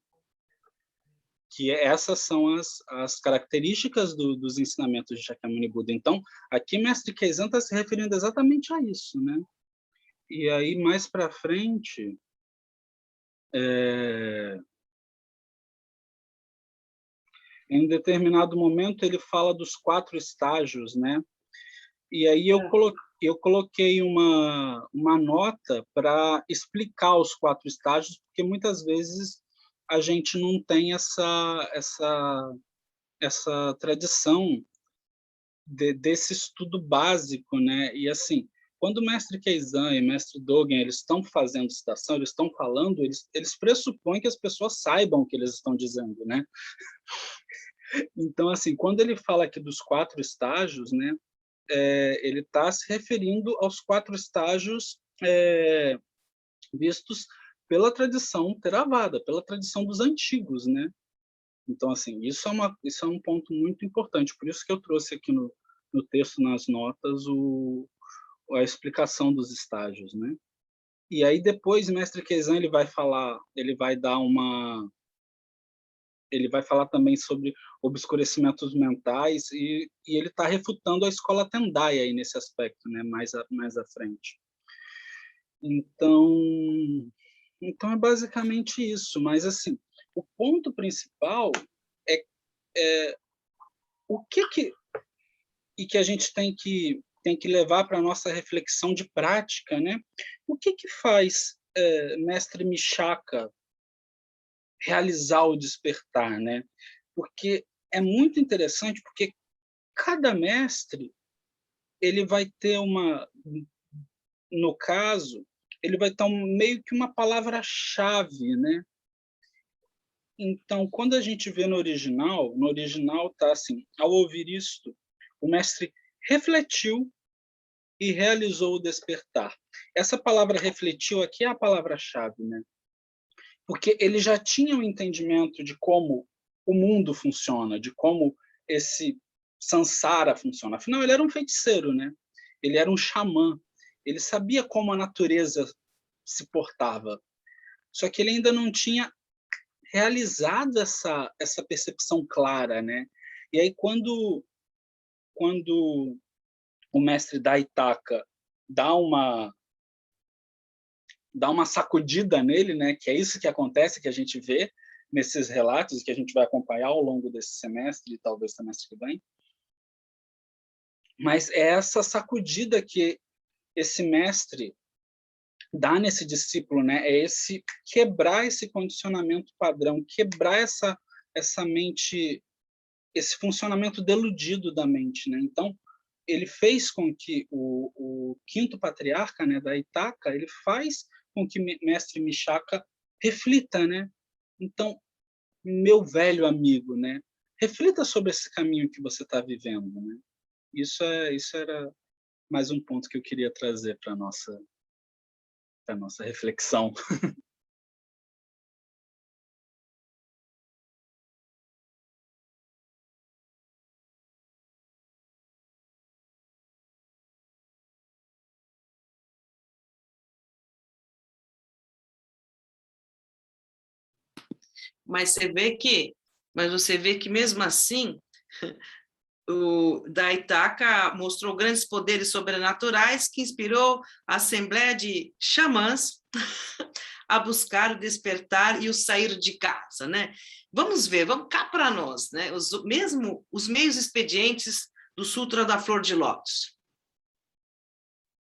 Que essas são as características dos ensinamentos de Shakyamuni Buda. Então, aqui mestre Keizan está se referindo exatamente a isso, né? E aí mais para frente, em determinado momento ele fala dos 4 estágios, né? E aí eu coloquei uma nota para explicar os 4 estágios, porque muitas vezes a gente não tem essa tradição desse estudo básico, né? E assim, quando o mestre Keizan e o mestre Dogen eles estão fazendo citação, eles estão falando, eles pressupõem que as pessoas saibam o que eles estão dizendo, né? Então, assim, quando ele fala aqui dos 4 estágios, né? Ele está se referindo aos 4 estágios vistos pela tradição Theravada, pela tradição dos antigos, né? Então, assim, isso é um ponto muito importante. Por isso que eu trouxe aqui no texto, nas notas, a explicação dos estágios, né? E aí depois, o mestre Keizan ele vai falar também sobre obscurecimentos mentais e ele está refutando a escola Tendai aí nesse aspecto, né? Mais à frente. Então é basicamente isso. Mas assim, o ponto principal é o que a gente tem que levar para a nossa reflexão de prática, né? O que faz mestre Michaka realizar o despertar, né? Porque é muito interessante, porque cada mestre ele vai ter no caso, ele vai ter meio que uma palavra-chave, né? Então, quando a gente vê no original tá assim: ao ouvir isto, o mestre refletiu e realizou o despertar. Essa palavra refletiu aqui é a palavra-chave, né? Porque ele já tinha um entendimento de como o mundo funciona, de como esse samsara funciona. Afinal, ele era um feiticeiro, né? Ele era um xamã. Ele sabia como a natureza se portava. Só que ele ainda não tinha realizado essa percepção clara, né? E aí quando o mestre Daitaka dá uma sacudida nele, né? Que é isso que acontece, que a gente vê nesses relatos que a gente vai acompanhar ao longo desse semestre e talvez semestre que vem. Mas é essa sacudida que esse mestre dá nesse discípulo, né? É esse quebrar esse condicionamento padrão, quebrar essa mente, esse funcionamento deludido da mente, né? Então, ele fez com que o quinto patriarca, né, da Itaca, ele faz com que mestre Michaka reflita, né? Então, meu velho amigo, né? Reflita sobre esse caminho que você está vivendo, né? Isso era mais um ponto que eu queria trazer para nossa reflexão. Mas você vê que mesmo assim o Daitaka mostrou grandes poderes sobrenaturais que inspirou a Assembleia de Xamãs a buscar o despertar e o sair de casa, né? Vamos ver, vamos cá para nós, né? Mesmo os meios expedientes do Sutra da Flor de Lótus.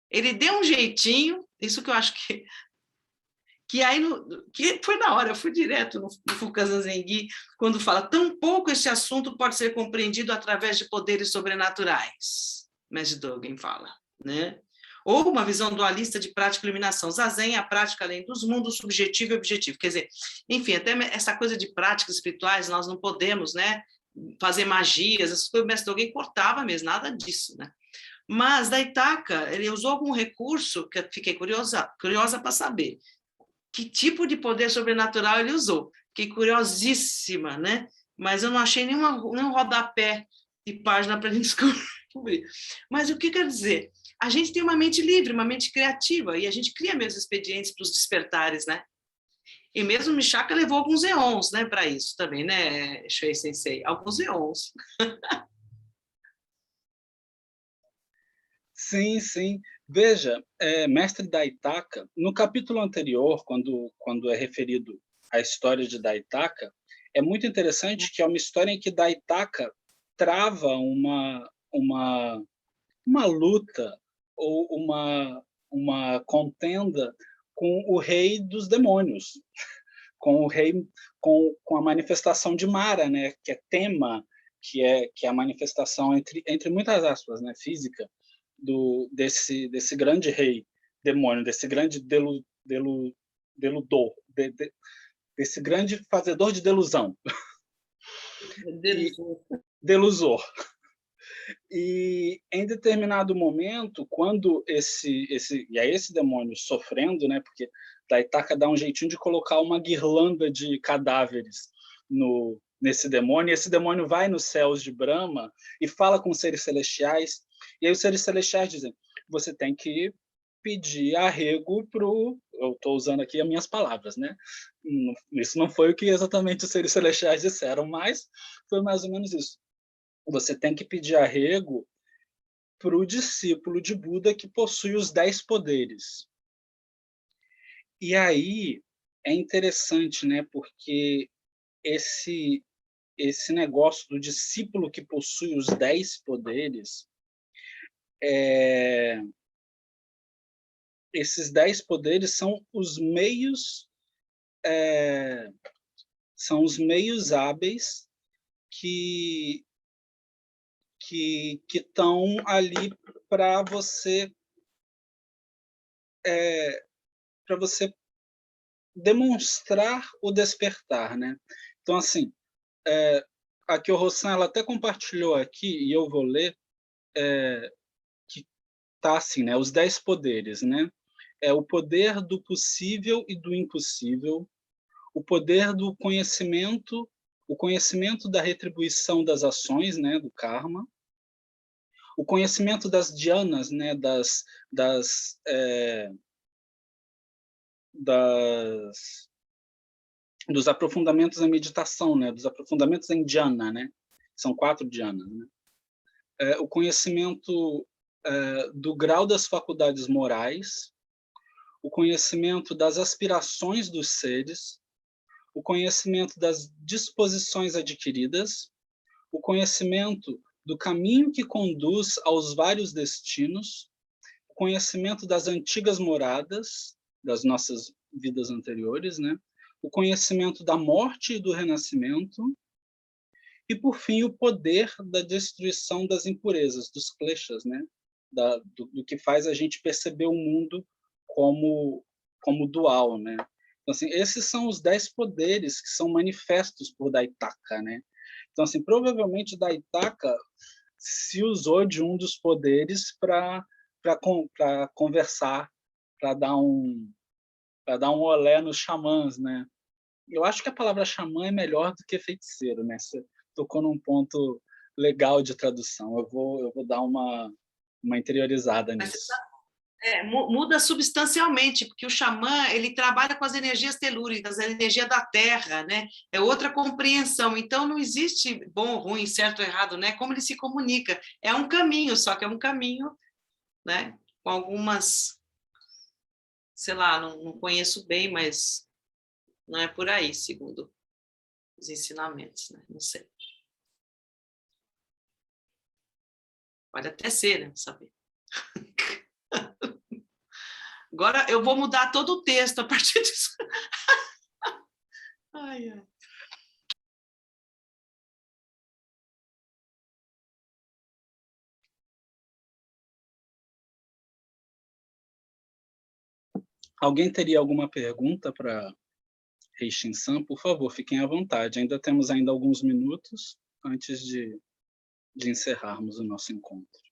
Ele deu um jeitinho, isso que eu acho que aí que foi na hora, eu fui direto no Fukan Zengi, quando fala: tão pouco este assunto pode ser compreendido através de poderes sobrenaturais. Mestre Dogen fala, né? Ou uma visão dualista de prática e iluminação. Zazen é a prática além dos mundos, subjetivo e objetivo. Quer dizer, enfim, até essa coisa de práticas espirituais, nós não podemos, né, fazer magias, essas coisas, o Mestre Dogen cortava mesmo, nada disso, né? Mas da Itaca, ele usou algum recurso que eu fiquei curiosa para saber que tipo de poder sobrenatural ele usou. Fiquei curiosíssima, né? Mas eu não achei nenhum rodapé de página para a gente descobrir. Mas o que quer dizer? A gente tem uma mente livre, uma mente criativa, e a gente cria mesmo expedientes para os despertares, né? E mesmo Michaka levou alguns eons, né, para isso também, né, Shuei Sensei? Alguns eons. Sim, sim. Veja, mestre Daitaka, no capítulo anterior, quando é referido à história de Daitaka, é muito interessante que é uma história em que Daitaka trava uma luta ou uma contenda com o rei dos demônios, com o rei, com a manifestação de Mara, né, que é tema, que é a manifestação entre muitas aspas, né, física desse grande rei demônio, desse grande deludor, desse grande fazedor de delusão. E delusor. E em determinado momento, quando esse demônio sofrendo, né, porque Daitaka dá um jeitinho de colocar uma guirlanda de cadáveres nesse demônio, e esse demônio vai nos céus de Brahma e fala com os seres celestiais, e aí os seres celestiais dizem, você tem que pedir arrego eu estou usando aqui as minhas palavras, né? Isso não foi o que exatamente os seres celestiais disseram, mas foi mais ou menos isso. Você tem que pedir arrego para o discípulo de Buda que possui os 10 poderes. E aí é interessante, né? Porque esse negócio do discípulo que possui os 10 poderes, esses 10 poderes são os meios hábeis que estão ali para você demonstrar o despertar, né? Então, assim, a Kyo-Hosan, ela até compartilhou aqui, e eu vou ler, que tá assim, né? Os 10 poderes, né? É o poder do possível e do impossível, o poder do conhecimento, o conhecimento da retribuição das ações, né? Do karma, o conhecimento das dhyanas, né? Dos aprofundamentos em meditação, né? Dos aprofundamentos em dhyana, né? São 4 dhyanas, né? O conhecimento do grau das faculdades morais, o conhecimento das aspirações dos seres, o conhecimento das disposições adquiridas, o conhecimento do caminho que conduz aos vários destinos, o conhecimento das antigas moradas, das nossas vidas anteriores, né? O conhecimento da morte e do renascimento, e, por fim, o poder da destruição das impurezas, dos kleshas, né? Do que faz a gente perceber o mundo como dual, né? Então, assim, esses são os 10 poderes que são manifestos por Daitaka, né? Então, assim, provavelmente Daitaka se usou de um dos poderes para conversar, para dar um olé nos xamãs, né? Eu acho que a palavra xamã é melhor do que feiticeiro, né? Você tocou num ponto legal de tradução. Eu vou dar uma interiorizada nisso. Muda substancialmente, porque o xamã ele trabalha com as energias telúricas, a energia da terra, né? É outra compreensão. Então não existe bom, ruim, certo ou errado, né? Como ele se comunica. É um caminho, só que é um caminho, né? Com algumas, sei lá, não conheço bem, mas não é por aí, segundo os ensinamentos, né? Não sei. Pode até ser, né? Saber. Agora eu vou mudar todo o texto a partir disso. Ai, ai. Alguém teria alguma pergunta para Reixin-san? Por favor, fiquem à vontade. Ainda temos alguns minutos antes de encerrarmos o nosso encontro.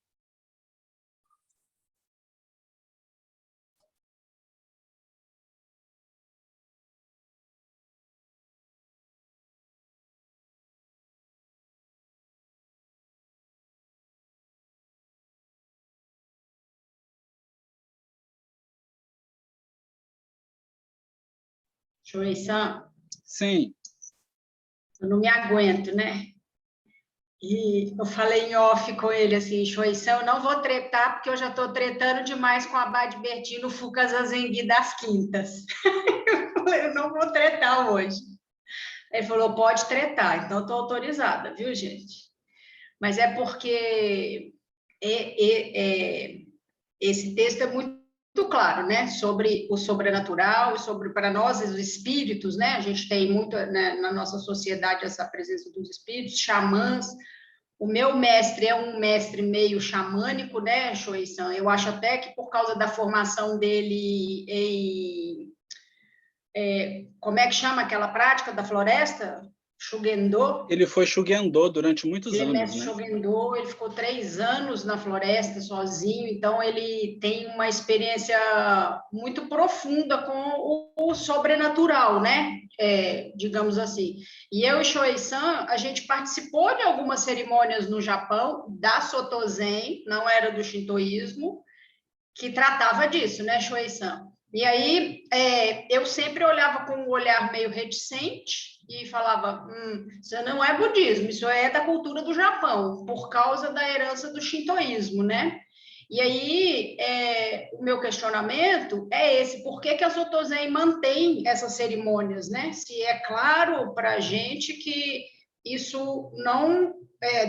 Shuei-san, Sim. eu não me aguento, né? E eu falei em off com ele assim, Shuei-san, eu não vou tretar, porque eu já estou tretando demais com a Abade Bertino Fuka Zazengi das quintas. Eu não vou tretar hoje. Ele falou, pode tretar, então estou autorizada, viu, gente? Mas é porque esse texto é muito claro, né, sobre o sobrenatural, sobre, para nós, os espíritos, né, a gente tem muito, né, na nossa sociedade essa presença dos espíritos, xamãs. O meu mestre é um mestre meio xamânico, né, Shoei-san? Eu acho até que por causa da formação dele em... como é que chama aquela prática da floresta? Shugendo. Ele foi Shugendo durante muitos Ele é anos, mestre né? Shugendo, ele ficou 3 anos na floresta sozinho, então ele tem uma experiência muito profunda com o sobrenatural, né? Digamos assim. E eu e Shoei-san, a gente participou de algumas cerimônias no Japão, da Soto Zen, não era do shintoísmo, que tratava disso, né, Shoei-san? E aí eu sempre olhava com um olhar meio reticente e falava, isso não é budismo, isso é da cultura do Japão, por causa da herança do shintoísmo, né? E aí, o meu questionamento é esse, por que a Soto Zen mantém essas cerimônias, né? Se é claro para a gente que isso não...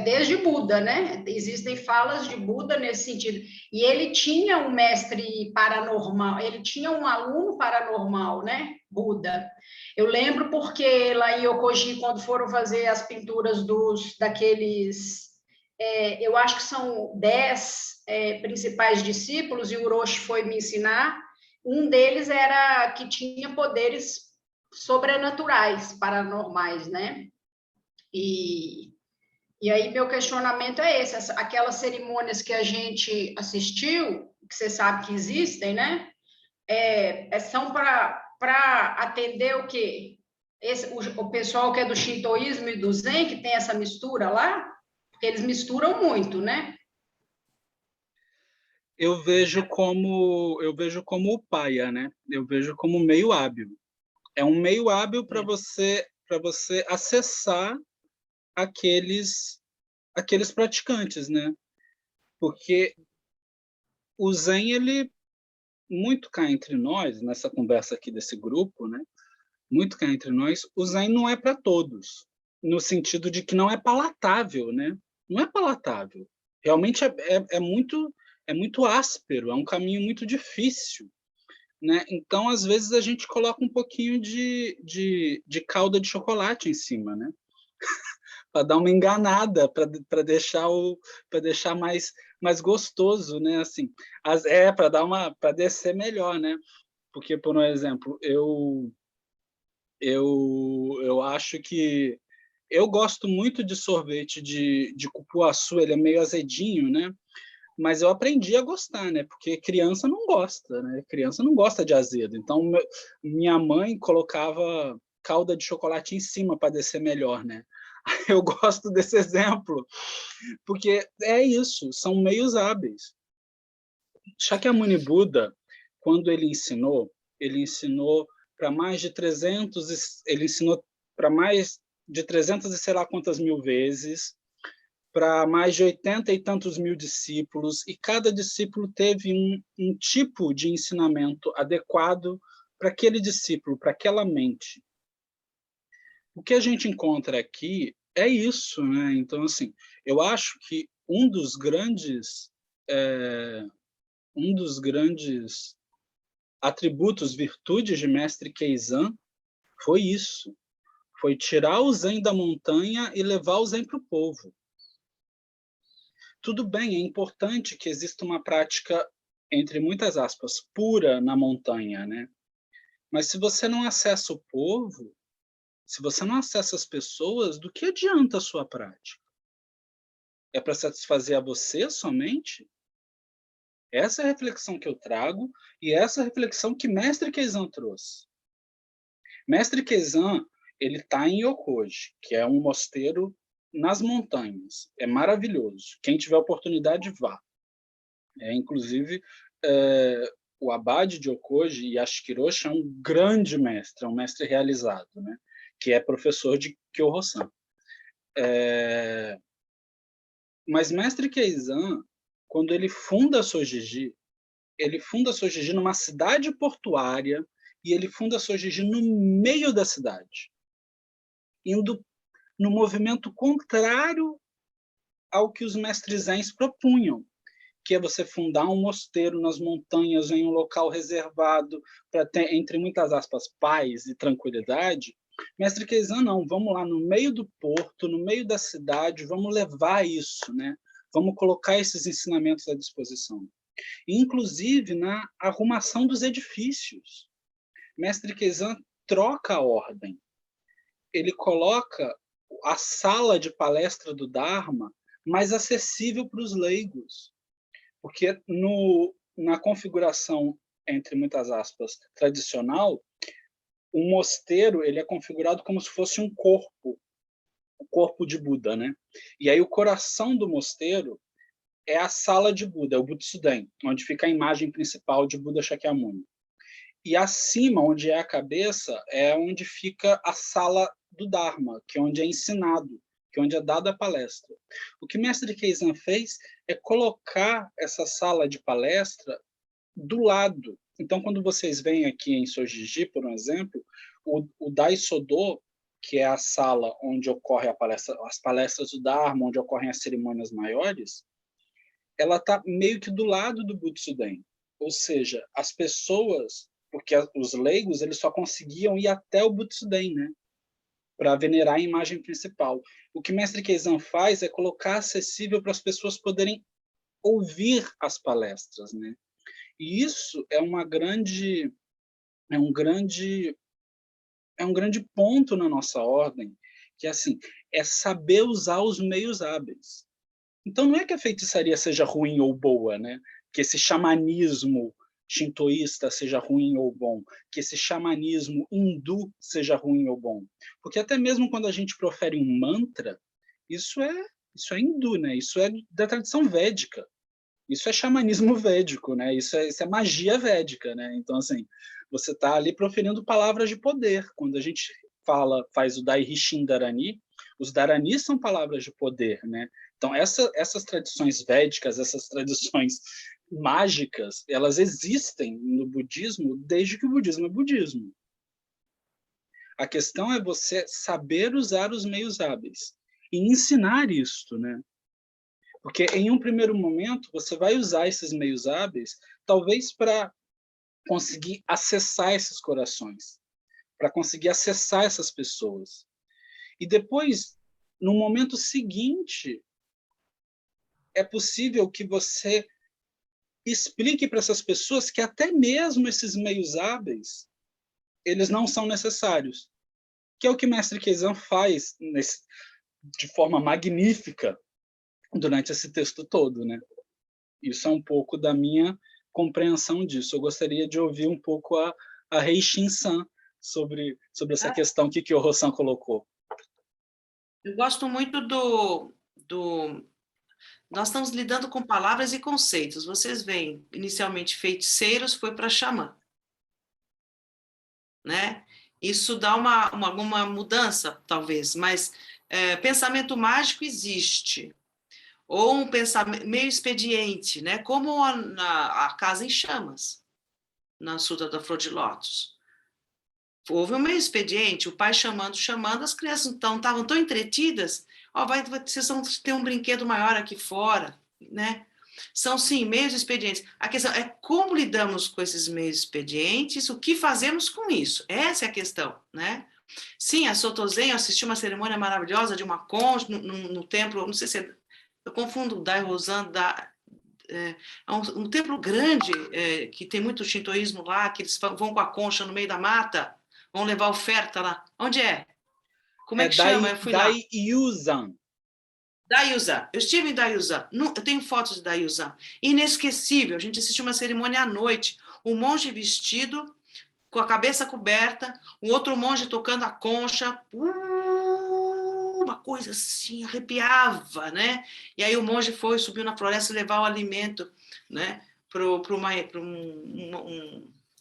desde Buda, né? Existem falas de Buda nesse sentido. E ele tinha um mestre paranormal, ele tinha um aluno paranormal, né? Buda. Eu lembro porque lá em Yokoji, quando foram fazer as pinturas daqueles... eu acho que são 10 principais discípulos, e o Orochi foi me ensinar. Um deles era que tinha poderes sobrenaturais, paranormais, né? E aí, meu questionamento é esse: aquelas cerimônias que a gente assistiu, que você sabe que existem, né? São para atender o quê? O pessoal que é do shintoísmo e do zen, que tem essa mistura lá, porque eles misturam muito, né? Eu vejo como o paia, né? Eu vejo como meio hábil. É um meio hábil para você acessar aqueles praticantes, né? Porque o Zen, ele muito cá entre nós, nessa conversa aqui desse grupo, né? Muito cá entre nós, o Zen não é para todos, no sentido de que não é palatável, né? Não é palatável. Realmente é muito áspero, é um caminho muito difícil, né? Então, às vezes, a gente coloca um pouquinho de calda de chocolate em cima, né? Para dar uma enganada, para deixar mais gostoso, né? Assim, para descer melhor, né? Porque, por um exemplo, eu acho que eu gosto muito de sorvete de cupuaçu, ele é meio azedinho, né? Mas eu aprendi a gostar, né? Porque criança não gosta, né? Criança não gosta de azedo. Então, minha mãe colocava calda de chocolate em cima para descer melhor, né? Eu gosto desse exemplo, porque é isso, são meios hábeis. Shakyamuni Buda, quando ele ensinou para mais de 300, ele ensinou para mais de 300 e sei lá quantas mil vezes, para mais de 80 e tantos mil discípulos, e cada discípulo teve um tipo de ensinamento adequado para aquele discípulo, para aquela mente. O que a gente encontra aqui é isso, né? Então, assim, eu acho que um dos grandes atributos, virtudes de Mestre Keizan foi isso, foi tirar o Zen da montanha e levar o Zen para o povo. Tudo bem, é importante que exista uma prática, entre muitas aspas, pura na montanha, né? Mas se você não acessa o povo, se você não acessa as pessoas, do que adianta a sua prática? É para satisfazer a você somente? Essa é a reflexão que eu trago e essa é a reflexão que Mestre Keizan trouxe. Mestre Keizan, ele está em Yokoji, que é um mosteiro nas montanhas. É maravilhoso. Quem tiver oportunidade, vá. Inclusive, o Abade de Yokoji, Yashikiroshi, é um grande mestre, é um mestre realizado, né? Que é professor de Kyoho-san. Mas Mestre Keizan, quando ele funda a Sojiji numa cidade portuária e ele funda a Sojiji no meio da cidade, indo no movimento contrário ao que os mestres Zens propunham. que é você fundar um mosteiro nas montanhas, em um local reservado, para ter, entre muitas aspas, paz e tranquilidade. Mestre Keizan, não, vamos lá no meio do porto, no meio da cidade, vamos levar isso, né? Vamos colocar esses ensinamentos à disposição. Inclusive na arrumação dos edifícios. Mestre Keizan troca a ordem. Ele coloca a sala de palestra do Dharma mais acessível para os leigos. Porque na configuração, entre muitas aspas, tradicional, o mosteiro ele é configurado como se fosse um corpo, o corpo de Buda, né? E aí o coração do mosteiro é a sala de Buda, é o Butsudan, onde fica a imagem principal de Buda Shakyamuni. E acima, onde é a cabeça, é onde fica a sala do Dharma, que é onde é ensinado, que é onde é dada a palestra. O que Mestre Keizan fez é colocar essa sala de palestra do lado. Então, quando vocês vêm aqui em Sojiji, por exemplo, o Daisodo, que é a sala onde ocorre as palestras do Dharma, onde ocorrem as cerimônias maiores, ela está meio que do lado do Butsudan. Ou seja, as pessoas, porque os leigos eles só conseguiam ir até o Butsudan, né? Para venerar a imagem principal. O que Mestre Keizan faz é colocar acessível para as pessoas poderem ouvir as palestras, né? E isso é um grande ponto na nossa ordem, que assim, é saber usar os meios hábeis. Então não é que a feitiçaria seja ruim ou boa, né? Que esse xamanismo shintoísta seja ruim ou bom, que esse xamanismo hindu seja ruim ou bom. Porque até mesmo quando a gente profere um mantra, isso é hindu, né? Isso é da tradição védica. Isso é xamanismo védico, né? Isso é magia védica, né? Então, assim, você está ali proferindo palavras de poder. Quando a gente faz o Dairishin Dharani, os Dharani são palavras de poder, né? Então, essas tradições védicas, essas tradições mágicas, elas existem no budismo desde que o budismo é budismo. A questão é você saber usar os meios hábeis e ensinar isto, né? Porque em um primeiro momento você vai usar esses meios hábeis, talvez para conseguir acessar esses corações, para conseguir acessar essas pessoas. E depois, no momento seguinte, é possível que você explique para essas pessoas que até mesmo esses meios hábeis, eles não são necessários. Que é o que Mestre Keizan faz de forma magnífica durante esse texto todo, né? Isso é um pouco da minha compreensão disso. Eu gostaria de ouvir um pouco a Reishin-san sobre essa questão que o Rossan colocou. Eu gosto muito Nós estamos lidando com palavras e conceitos. Vocês veem, inicialmente feiticeiros, foi para xamã, né? Isso dá alguma mudança, talvez, mas pensamento mágico existe. Ou um pensamento meio expediente, né? Como a casa em chamas, na Sutra da Flor de Lótus. Houve um meio expediente, o pai chamando, as crianças estavam tão entretidas, vocês vão ter um brinquedo maior aqui fora, né? São, sim, meios expedientes. A questão é como lidamos com esses meios expedientes, o que fazemos com isso. Essa é a questão, né? Sim, a Sotozen, eu assisti uma cerimônia maravilhosa de uma concha no templo, não sei se eu confundo o Daihozan, é um templo grande, que tem muito shintoísmo lá, que eles vão com a concha no meio da mata, vão levar oferta lá. Onde é? Como é que chama? Eu fui lá. Daiyuzan. Daiyuzan. Eu estive em Daiyuzan. Eu tenho fotos de Daiyuzan. Inesquecível. A gente assistiu uma cerimônia à noite. Um monge vestido, com a cabeça coberta, um outro monge tocando a concha. Uma coisa assim, arrepiava, né? E aí o monge subiu na floresta levar o alimento, né? Para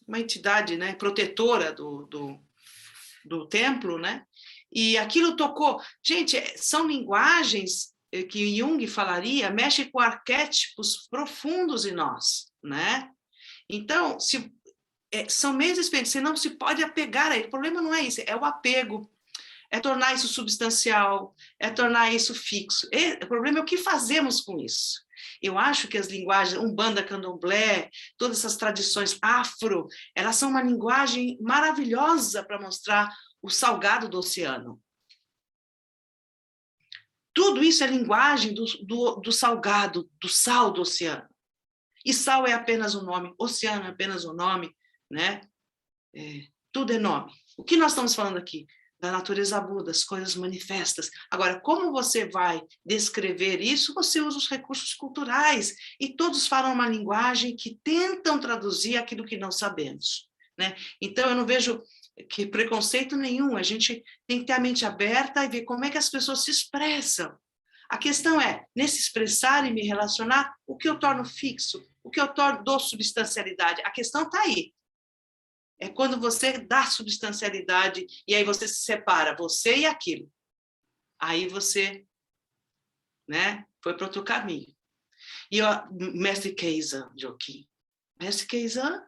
uma entidade, né? Protetora do templo, né? E aquilo tocou. Gente, são linguagens que Jung falaria, mexe com arquétipos profundos em nós, né? Então, são meios experientes, você não se pode apegar a ele. O problema não é isso, é o apego. É tornar isso substancial, é tornar isso fixo. O problema é o que fazemos com isso. Eu acho que as linguagens, Umbanda, Candomblé, todas essas tradições afro, elas são uma linguagem maravilhosa para mostrar o salgado do oceano. Tudo isso é linguagem do salgado, do sal do oceano. E sal é apenas um nome, oceano é apenas um nome, né? Tudo é nome. O que nós estamos falando aqui? Da natureza aguda, das coisas manifestas. Agora, como você vai descrever isso? Você usa os recursos culturais, e todos falam uma linguagem que tentam traduzir aquilo que não sabemos, né? Então, eu não vejo que preconceito nenhum, a gente tem que ter a mente aberta e ver como é que as pessoas se expressam. A questão é, nesse expressar e me relacionar, o que eu torno fixo, o que eu dou substancialidade. A questão está aí. É quando você dá substancialidade e aí você se separa, você e aquilo. Aí você, né, foi para outro caminho. E o Mestre Keizan, Joaquim. Mestre Keizan,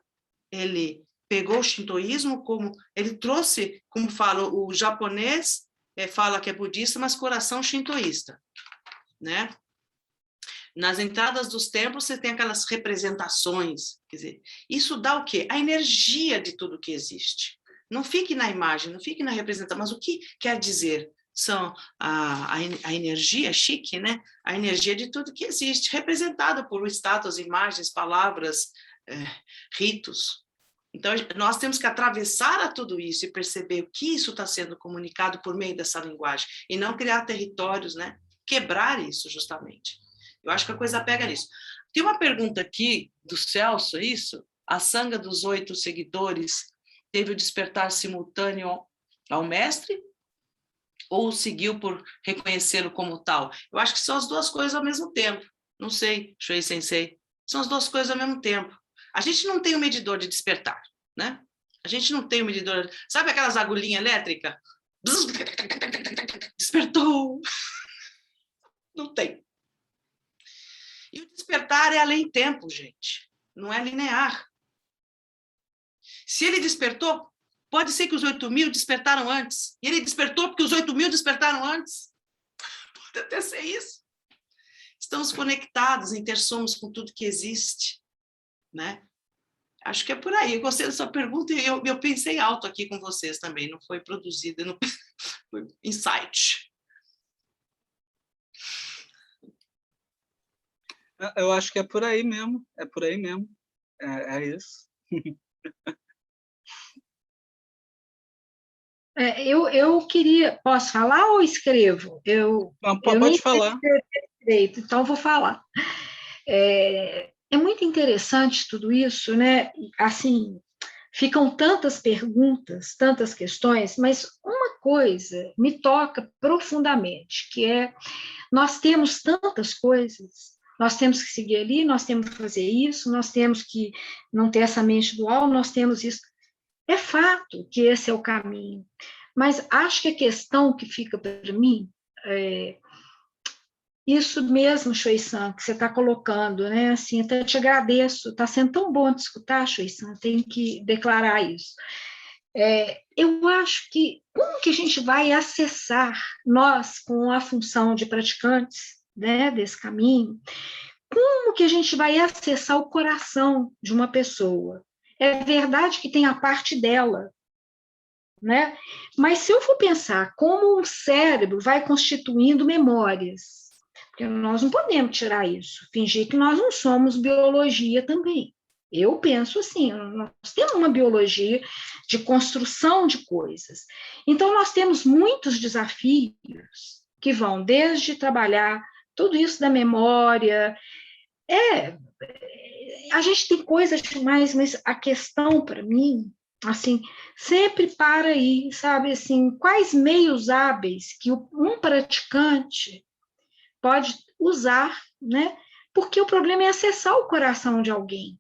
ele pegou o shintoísmo como... Ele trouxe, como fala, o japonês fala que é budista, mas coração shintoísta, né? Nas entradas dos templos, você tem aquelas representações. Quer dizer, isso dá o quê? A energia de tudo que existe. Não fique na imagem, não fique na representação, mas o que quer dizer? São a energia chique, né? A energia de tudo que existe, representada por estátuas, imagens, palavras, ritos. Então, nós temos que atravessar a tudo isso e perceber o que isso está sendo comunicado por meio dessa linguagem, e não criar territórios, né? Quebrar isso, justamente. Eu acho que a coisa pega nisso. Tem uma pergunta aqui do Celso, é isso? A sanga dos 8 seguidores teve o despertar simultâneo ao mestre? Ou seguiu por reconhecê-lo como tal? Eu acho que são as duas coisas ao mesmo tempo. Não sei, Shuei Sensei. São as duas coisas ao mesmo tempo. A gente não tem um medidor de despertar, né? A gente não tem um medidor... Sabe aquelas agulhinhas elétricas? Despertou! Não tem. E o despertar é além tempo, gente. Não é linear. Se ele despertou, pode ser que os 8.000 despertaram antes. E ele despertou porque os 8.000 despertaram antes. Pode até ser isso. Estamos conectados, intersomos com tudo que existe, né? Acho que é por aí. Eu gostei dessa pergunta e eu pensei alto aqui com vocês também. Não foi produzida, não foi insight. Eu acho que é por aí mesmo. É por aí mesmo. É isso. Eu queria... Posso falar ou escrevo? Eu Pode falar. Direito, então vou falar. É muito interessante tudo isso, né? Assim, ficam tantas perguntas, tantas questões, mas uma coisa me toca profundamente, que é, nós temos tantas coisas, nós temos que seguir ali, nós temos que fazer isso, nós temos que não ter essa mente dual, nós temos isso. É fato que esse é o caminho, mas acho que a questão que fica para mim é isso mesmo, Shuei-san, que você está colocando, né? Assim, até te agradeço, está sendo tão bom de escutar, Shuei-san, tenho que declarar isso. Eu acho que como que a gente vai acessar, nós, com a função de praticantes, né, desse caminho, como que a gente vai acessar o coração de uma pessoa? É verdade que tem a parte dela, né? Mas se eu for pensar como o cérebro vai constituindo memórias, porque nós não podemos tirar isso, fingir que nós não somos biologia também. Eu penso assim, nós temos uma biologia de construção de coisas. Então, nós temos muitos desafios que vão desde trabalhar tudo isso da memória. A gente tem coisas demais, mas a questão para mim, assim, sempre para aí, sabe, assim, quais meios hábeis que um praticante pode usar, né? Porque o problema é acessar o coração de alguém,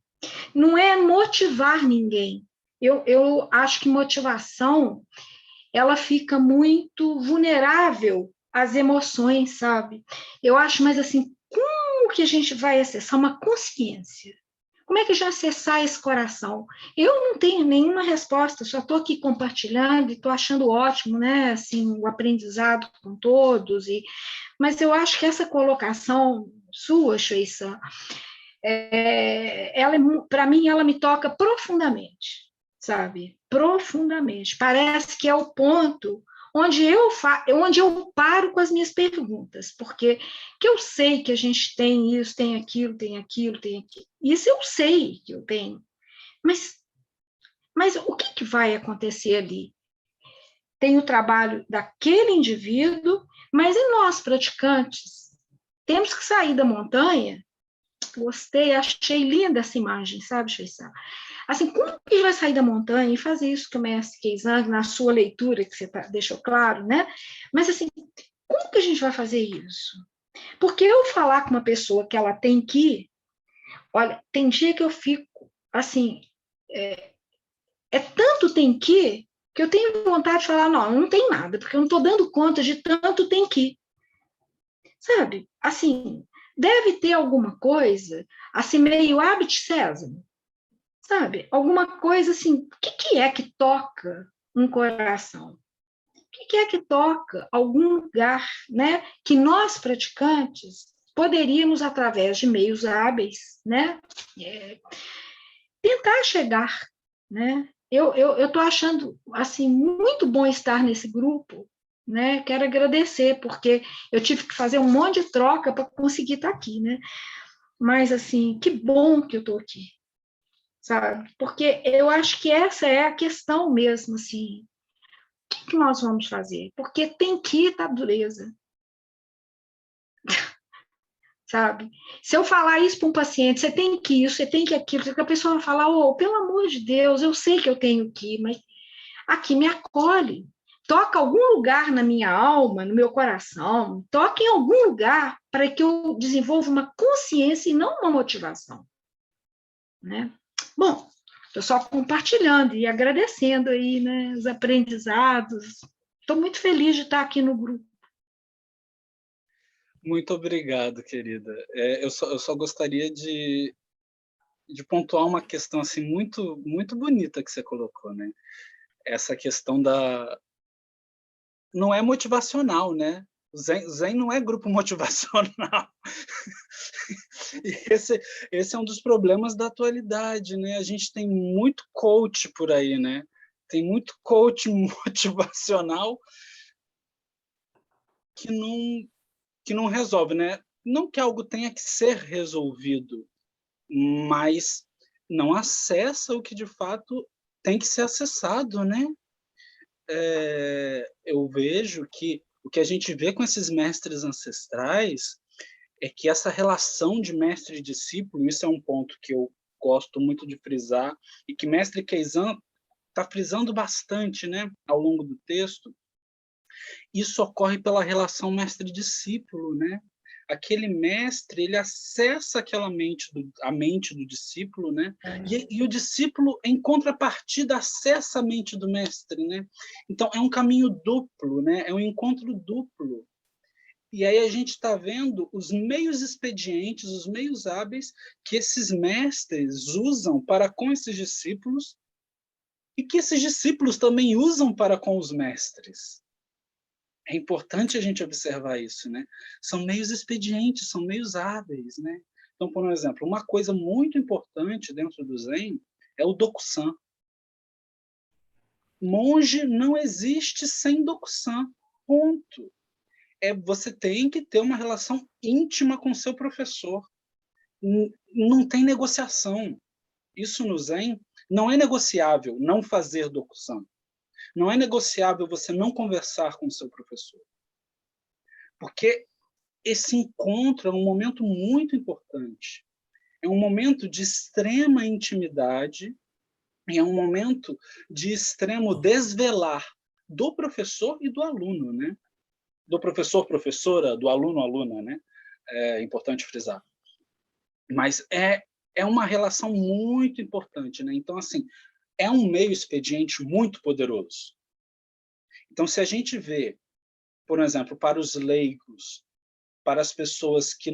não é motivar ninguém. Eu acho que motivação, ela fica muito vulnerável às emoções, sabe? Eu acho, mas assim, como que a gente vai acessar uma consciência? Como é que já acessar esse coração? Eu não tenho nenhuma resposta, só estou aqui compartilhando e estou achando ótimo, né? Assim, o aprendizado com todos. Mas eu acho que essa colocação sua, Shuei-san, para mim, ela me toca profundamente, sabe? Profundamente. Parece que é o ponto onde eu paro com as minhas perguntas, porque que eu sei que a gente tem isso, tem aquilo, tem aquilo, tem aquilo. Isso eu sei que eu tenho. Mas o que vai acontecer ali? Tem o trabalho daquele indivíduo, mas e nós, praticantes? Temos que sair da montanha. Gostei, achei linda essa imagem, sabe, Shuei-san? Assim, como que a gente vai sair da montanha e fazer isso que o mestre Keizang, na sua leitura, que você deixou claro, né? Mas, assim, como que a gente vai fazer isso? Porque eu falar com uma pessoa que ela tem que ir, olha, tem dia que eu fico, assim, tanto tem que eu tenho vontade de falar, não tem nada, porque eu não estou dando conta de tanto tem que. Sabe? Assim, deve ter alguma coisa, assim, meio hábito sésamo, sabe? Alguma coisa assim, o que é que toca um coração? O que é que toca algum lugar, né? Que nós, praticantes, poderíamos, através de meios hábeis, né? Tentar chegar, né? Eu estou achando, assim, muito bom estar nesse grupo, né? Quero agradecer, porque eu tive que fazer um monte de troca para conseguir estar aqui, né? Mas, assim, que bom que eu estou aqui, sabe? Porque eu acho que essa é a questão mesmo, assim, o que nós vamos fazer? Porque tem que estar dureza, sabe? Se eu falar isso para um paciente, você tem que isso, você tem que aquilo, a pessoa vai falar, pelo amor de Deus, eu sei que eu tenho que ir, mas aqui me acolhe, toca algum lugar na minha alma, no meu coração, toca em algum lugar para que eu desenvolva uma consciência e não uma motivação, né? Bom, estou só compartilhando e agradecendo aí, né, os aprendizados. Estou muito feliz de estar aqui no grupo. Muito obrigado, querida. Eu só gostaria de pontuar uma questão assim muito muito bonita que você colocou, né? Essa questão não é motivacional, né? O Zen não é grupo motivacional. E esse é um dos problemas da atualidade, né? A gente tem muito coach por aí, né? Tem muito coach motivacional que não resolve, né? Não que algo tenha que ser resolvido, mas não acessa o que de fato tem que ser acessado, né? Eu vejo que o que a gente vê com esses mestres ancestrais é que essa relação de mestre e discípulo, isso é um ponto que eu gosto muito de frisar, e que mestre Keizan está frisando bastante, né, ao longo do texto. Isso ocorre pela relação mestre-discípulo, né? Aquele mestre, ele acessa aquela a mente do discípulo, né? E o discípulo, em contrapartida, acessa a mente do mestre, né? Então, é um caminho duplo, né? É um encontro duplo. E aí a gente está vendo os meios expedientes, os meios hábeis que esses mestres usam para com esses discípulos e que esses discípulos também usam para com os mestres. É importante a gente observar isso, né? São meios expedientes, são meios hábeis, né? Então, por exemplo, uma coisa muito importante dentro do Zen é o Dokusan. Monge não existe sem Dokusan, ponto. Você tem que ter uma relação íntima com seu professor. Não tem negociação. Isso no Zen não é negociável não fazer Dokusan. Não é negociável você não conversar com o seu professor. Porque esse encontro é um momento muito importante. É um momento de extrema intimidade e é um momento de extremo desvelar do professor e do aluno, né? Do professor, professora, do aluno, aluna, né? É importante frisar. Mas é uma relação muito importante, né? Então, assim, é um meio expediente muito poderoso. Então, se a gente vê, por exemplo, para os leigos, para as pessoas que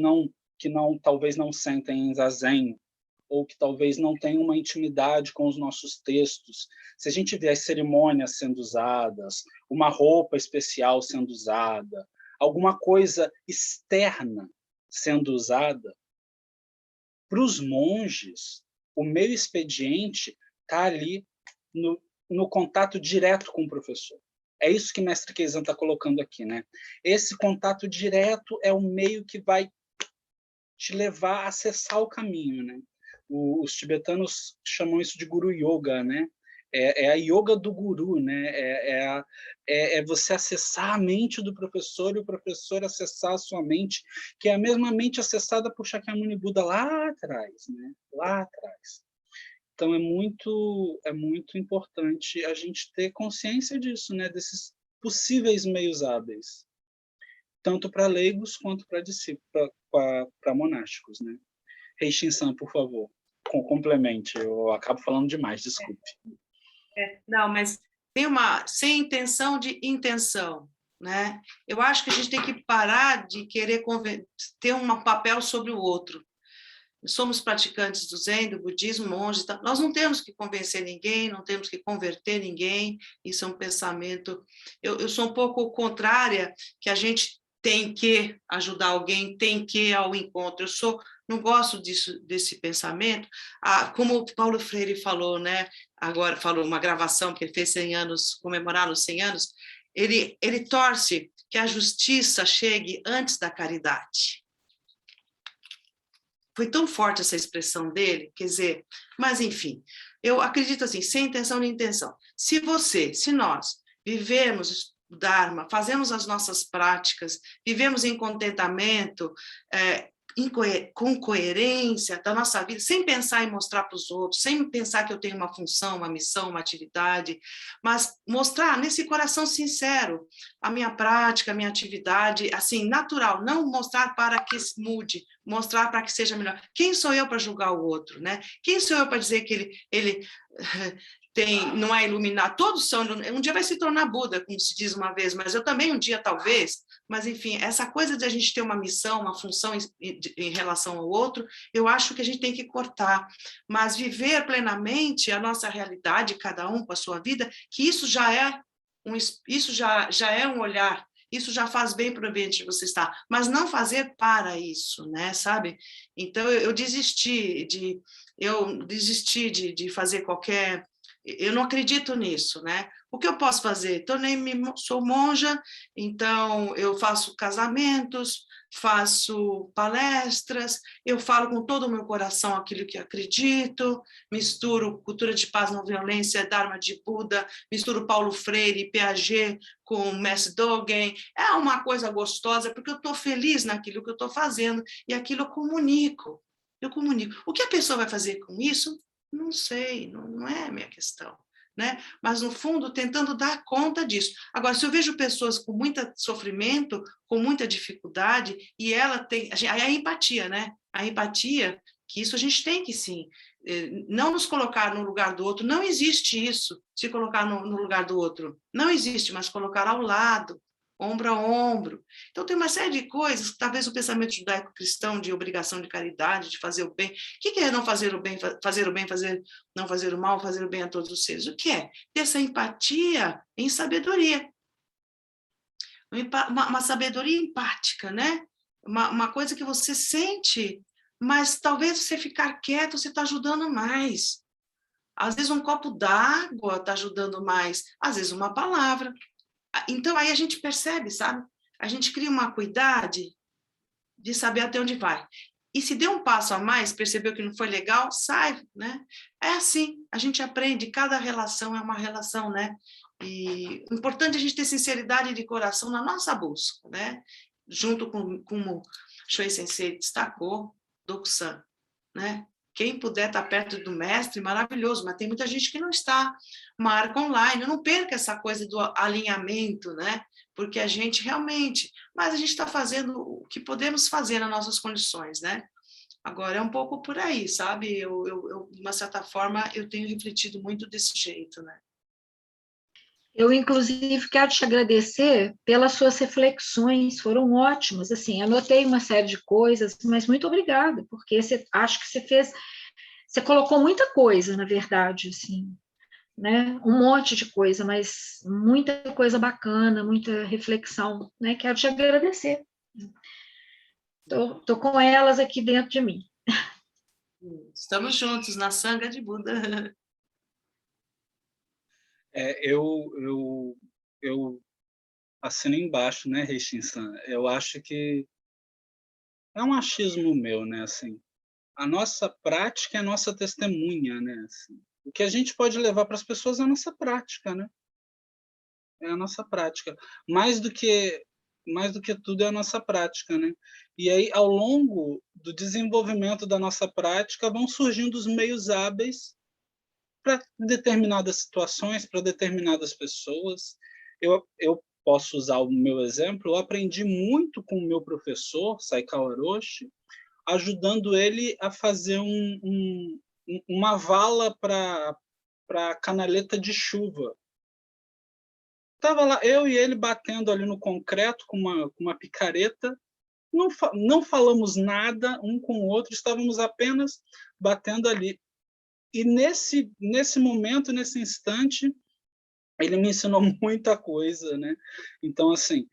talvez não sentem zazen, ou que talvez não tenham uma intimidade com os nossos textos, se a gente vê as cerimônias sendo usadas, uma roupa especial sendo usada, alguma coisa externa sendo usada, para os monges, o meio expediente está ali no contato direto com o professor. É isso que Mestre Keizan está colocando aqui, né? Esse contato direto é o meio que vai te levar a acessar o caminho, né? Os tibetanos chamam isso de Guru Yoga, né? É a yoga do guru, né? É você acessar a mente do professor e o professor acessar a sua mente, que é a mesma mente acessada por Shakyamuni Buda lá atrás, né? Lá atrás. Então é muito importante a gente ter consciência disso, né? Desses possíveis meios hábeis, tanto para leigos quanto para discípulos, para monásticos, né? Rei-Shin-san, por favor, complemente. Eu acabo falando demais, desculpe. Não, mas tem sem intenção de intenção, né? Eu acho que a gente tem que parar de querer ter um papel sobre o outro. Somos praticantes do Zen, do budismo, monges, nós não temos que convencer ninguém, não temos que converter ninguém, isso é um pensamento... Eu sou um pouco contrária, que a gente tem que ajudar alguém, tem que ir ao encontro. Não gosto desse pensamento. Como o Paulo Freire falou, né? Agora falou uma gravação que ele fez 100 anos, comemorar os 100 anos, ele torce que a justiça chegue antes da caridade. Foi tão forte essa expressão dele, quer dizer, mas enfim, eu acredito assim, sem intenção nem intenção. Se nós vivemos o Dharma, fazemos as nossas práticas, vivemos em contentamento, com coerência da nossa vida, sem pensar em mostrar para os outros, sem pensar que eu tenho uma função, uma missão, uma atividade, mas mostrar nesse coração sincero a minha prática, a minha atividade, assim, natural, não mostrar para que mude, mostrar para que seja melhor. Quem sou eu para julgar o outro, né? Quem sou eu para dizer que ele não é iluminado? Todos são, um dia vai se tornar Buda, como se diz uma vez, mas eu também um dia talvez. Mas, enfim, essa coisa de a gente ter uma missão, uma função em relação ao outro, eu acho que a gente tem que cortar. Mas viver plenamente a nossa realidade, cada um com a sua vida, que isso já é um olhar, isso já faz bem para o ambiente que você está, mas não fazer para isso, né, sabe? Então, eu desisti de fazer qualquer... Eu não acredito nisso, né? O que eu posso fazer? Sou monja, então eu faço casamentos, faço palestras, eu falo com todo o meu coração aquilo que acredito, misturo cultura de paz, não violência, Dharma de Buda, misturo Paulo Freire, Piaget com Mestre Dogen. É uma coisa gostosa, porque eu estou feliz naquilo que eu estou fazendo, e aquilo eu comunico. O que a pessoa vai fazer com isso? Não sei, não é a minha questão, né? Mas, no fundo, tentando dar conta disso. Agora, se eu vejo pessoas com muito sofrimento, com muita dificuldade, e ela tem... Aí a empatia, né? A empatia, que isso a gente tem que, sim, não nos colocar no lugar do outro, não existe isso, se colocar no lugar do outro. Não existe, mas colocar ao lado, ombro a ombro. Então, tem uma série de coisas, talvez o pensamento judaico-cristão de obrigação de caridade, de fazer o bem. O que é não fazer o bem, não fazer o mal, fazer o bem a todos os seres? O que é? Ter essa empatia em sabedoria. Uma sabedoria empática, né? Uma coisa que você sente, mas talvez você ficar quieto, você está ajudando mais. Às vezes um copo d'água está ajudando mais, às vezes uma palavra. Então, aí a gente percebe, sabe? A gente cria uma acuidade de saber até onde vai. E se deu um passo a mais, percebeu que não foi legal, sai, né? É assim, a gente aprende, cada relação é uma relação, né? E o importante é a gente ter sinceridade de coração na nossa busca, né? Junto com como Shuei Sensei destacou, Dokusan, né? Quem puder estar perto do mestre, maravilhoso, mas tem muita gente que não está. Marca online, não perca essa coisa do alinhamento, né? Porque a gente realmente... Mas a gente está fazendo o que podemos fazer nas nossas condições, né? Agora, é um pouco por aí, sabe? De uma certa forma, eu tenho refletido muito desse jeito, né? Eu, inclusive, quero te agradecer pelas suas reflexões, foram ótimas, assim, anotei uma série de coisas, mas muito obrigada, porque acho que você colocou muita coisa, na verdade, assim, né, um monte de coisa, mas muita coisa bacana, muita reflexão, né, quero te agradecer. Tô com elas aqui dentro de mim. Estamos juntos na sanga de Buda. Eu assino embaixo, né, Reishin-san? Eu acho que é um achismo meu, né? Assim, a nossa prática é a nossa testemunha, né? Assim, o que a gente pode levar para as pessoas é a nossa prática, né? É a nossa prática. Mais do que tudo é a nossa prática, né? E aí, ao longo do desenvolvimento da nossa prática, vão surgindo os meios hábeis para determinadas situações, para determinadas pessoas. Eu posso usar o meu exemplo. Eu aprendi muito com o meu professor, Saikawa Roshi, ajudando ele a fazer uma vala para canaleta de chuva. Estava lá eu e ele batendo ali no concreto com uma picareta. Não falamos nada um com o outro, estávamos apenas batendo ali. E nesse momento, nesse instante, ele me ensinou muita coisa, né? Então, assim,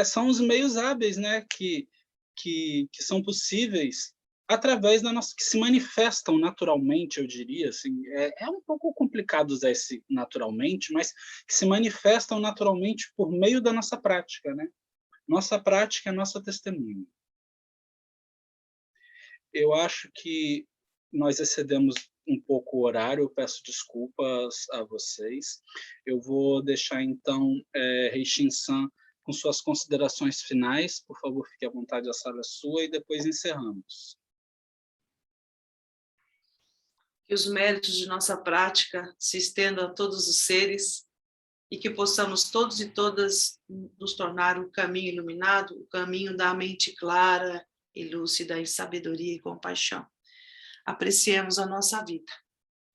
são os meios hábeis, né, que são possíveis através da nossa, que se manifestam naturalmente, eu diria, assim, é um pouco complicado usar esse naturalmente, mas que se manifestam naturalmente por meio da nossa prática, né? Nossa prática é nossa testemunha. Eu acho que nós excedemos um pouco o horário, eu peço desculpas a vocês. Eu vou deixar, então, Reishin-san com suas considerações finais. Por favor, fique à vontade, a sala é sua, e depois encerramos. Que os méritos de nossa prática se estendam a todos os seres e que possamos todos e todas nos tornar um caminho iluminado, o caminho da mente clara e lúcida em sabedoria e compaixão. Apreciemos a nossa vida,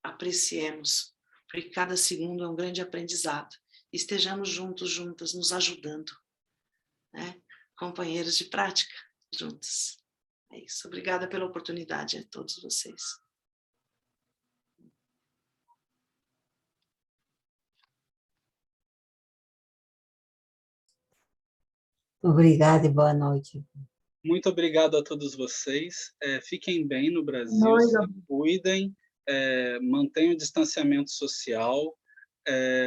apreciemos, porque cada segundo é um grande aprendizado. Estejamos juntos, juntas, nos ajudando, né? Companheiros de prática, juntos. É isso. Obrigada pela oportunidade a todos vocês. Obrigada e boa noite. Muito obrigado a todos vocês. Fiquem bem no Brasil, se cuidem, mantenham o distanciamento social,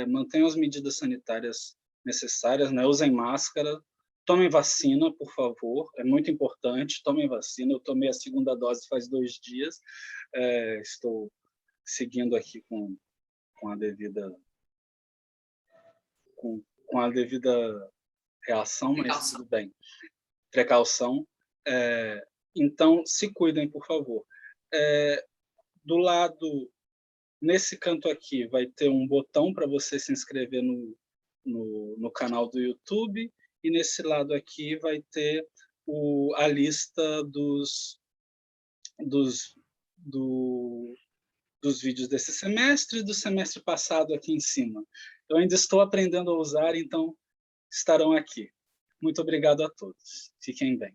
mantenham as medidas sanitárias necessárias, né? Usem máscara, tomem vacina, por favor, é muito importante, tomem vacina. Eu tomei a segunda dose faz 2 dias, estou seguindo aqui com a devida reação, mas tudo bem. Precaução. Então, se cuidem, por favor. Do lado, nesse canto aqui, vai ter um botão para você se inscrever no canal do YouTube, e nesse lado aqui vai ter a lista dos vídeos desse semestre e do semestre passado aqui em cima. Eu ainda estou aprendendo a usar, então estarão aqui. Muito obrigado a todos. Fiquem bem.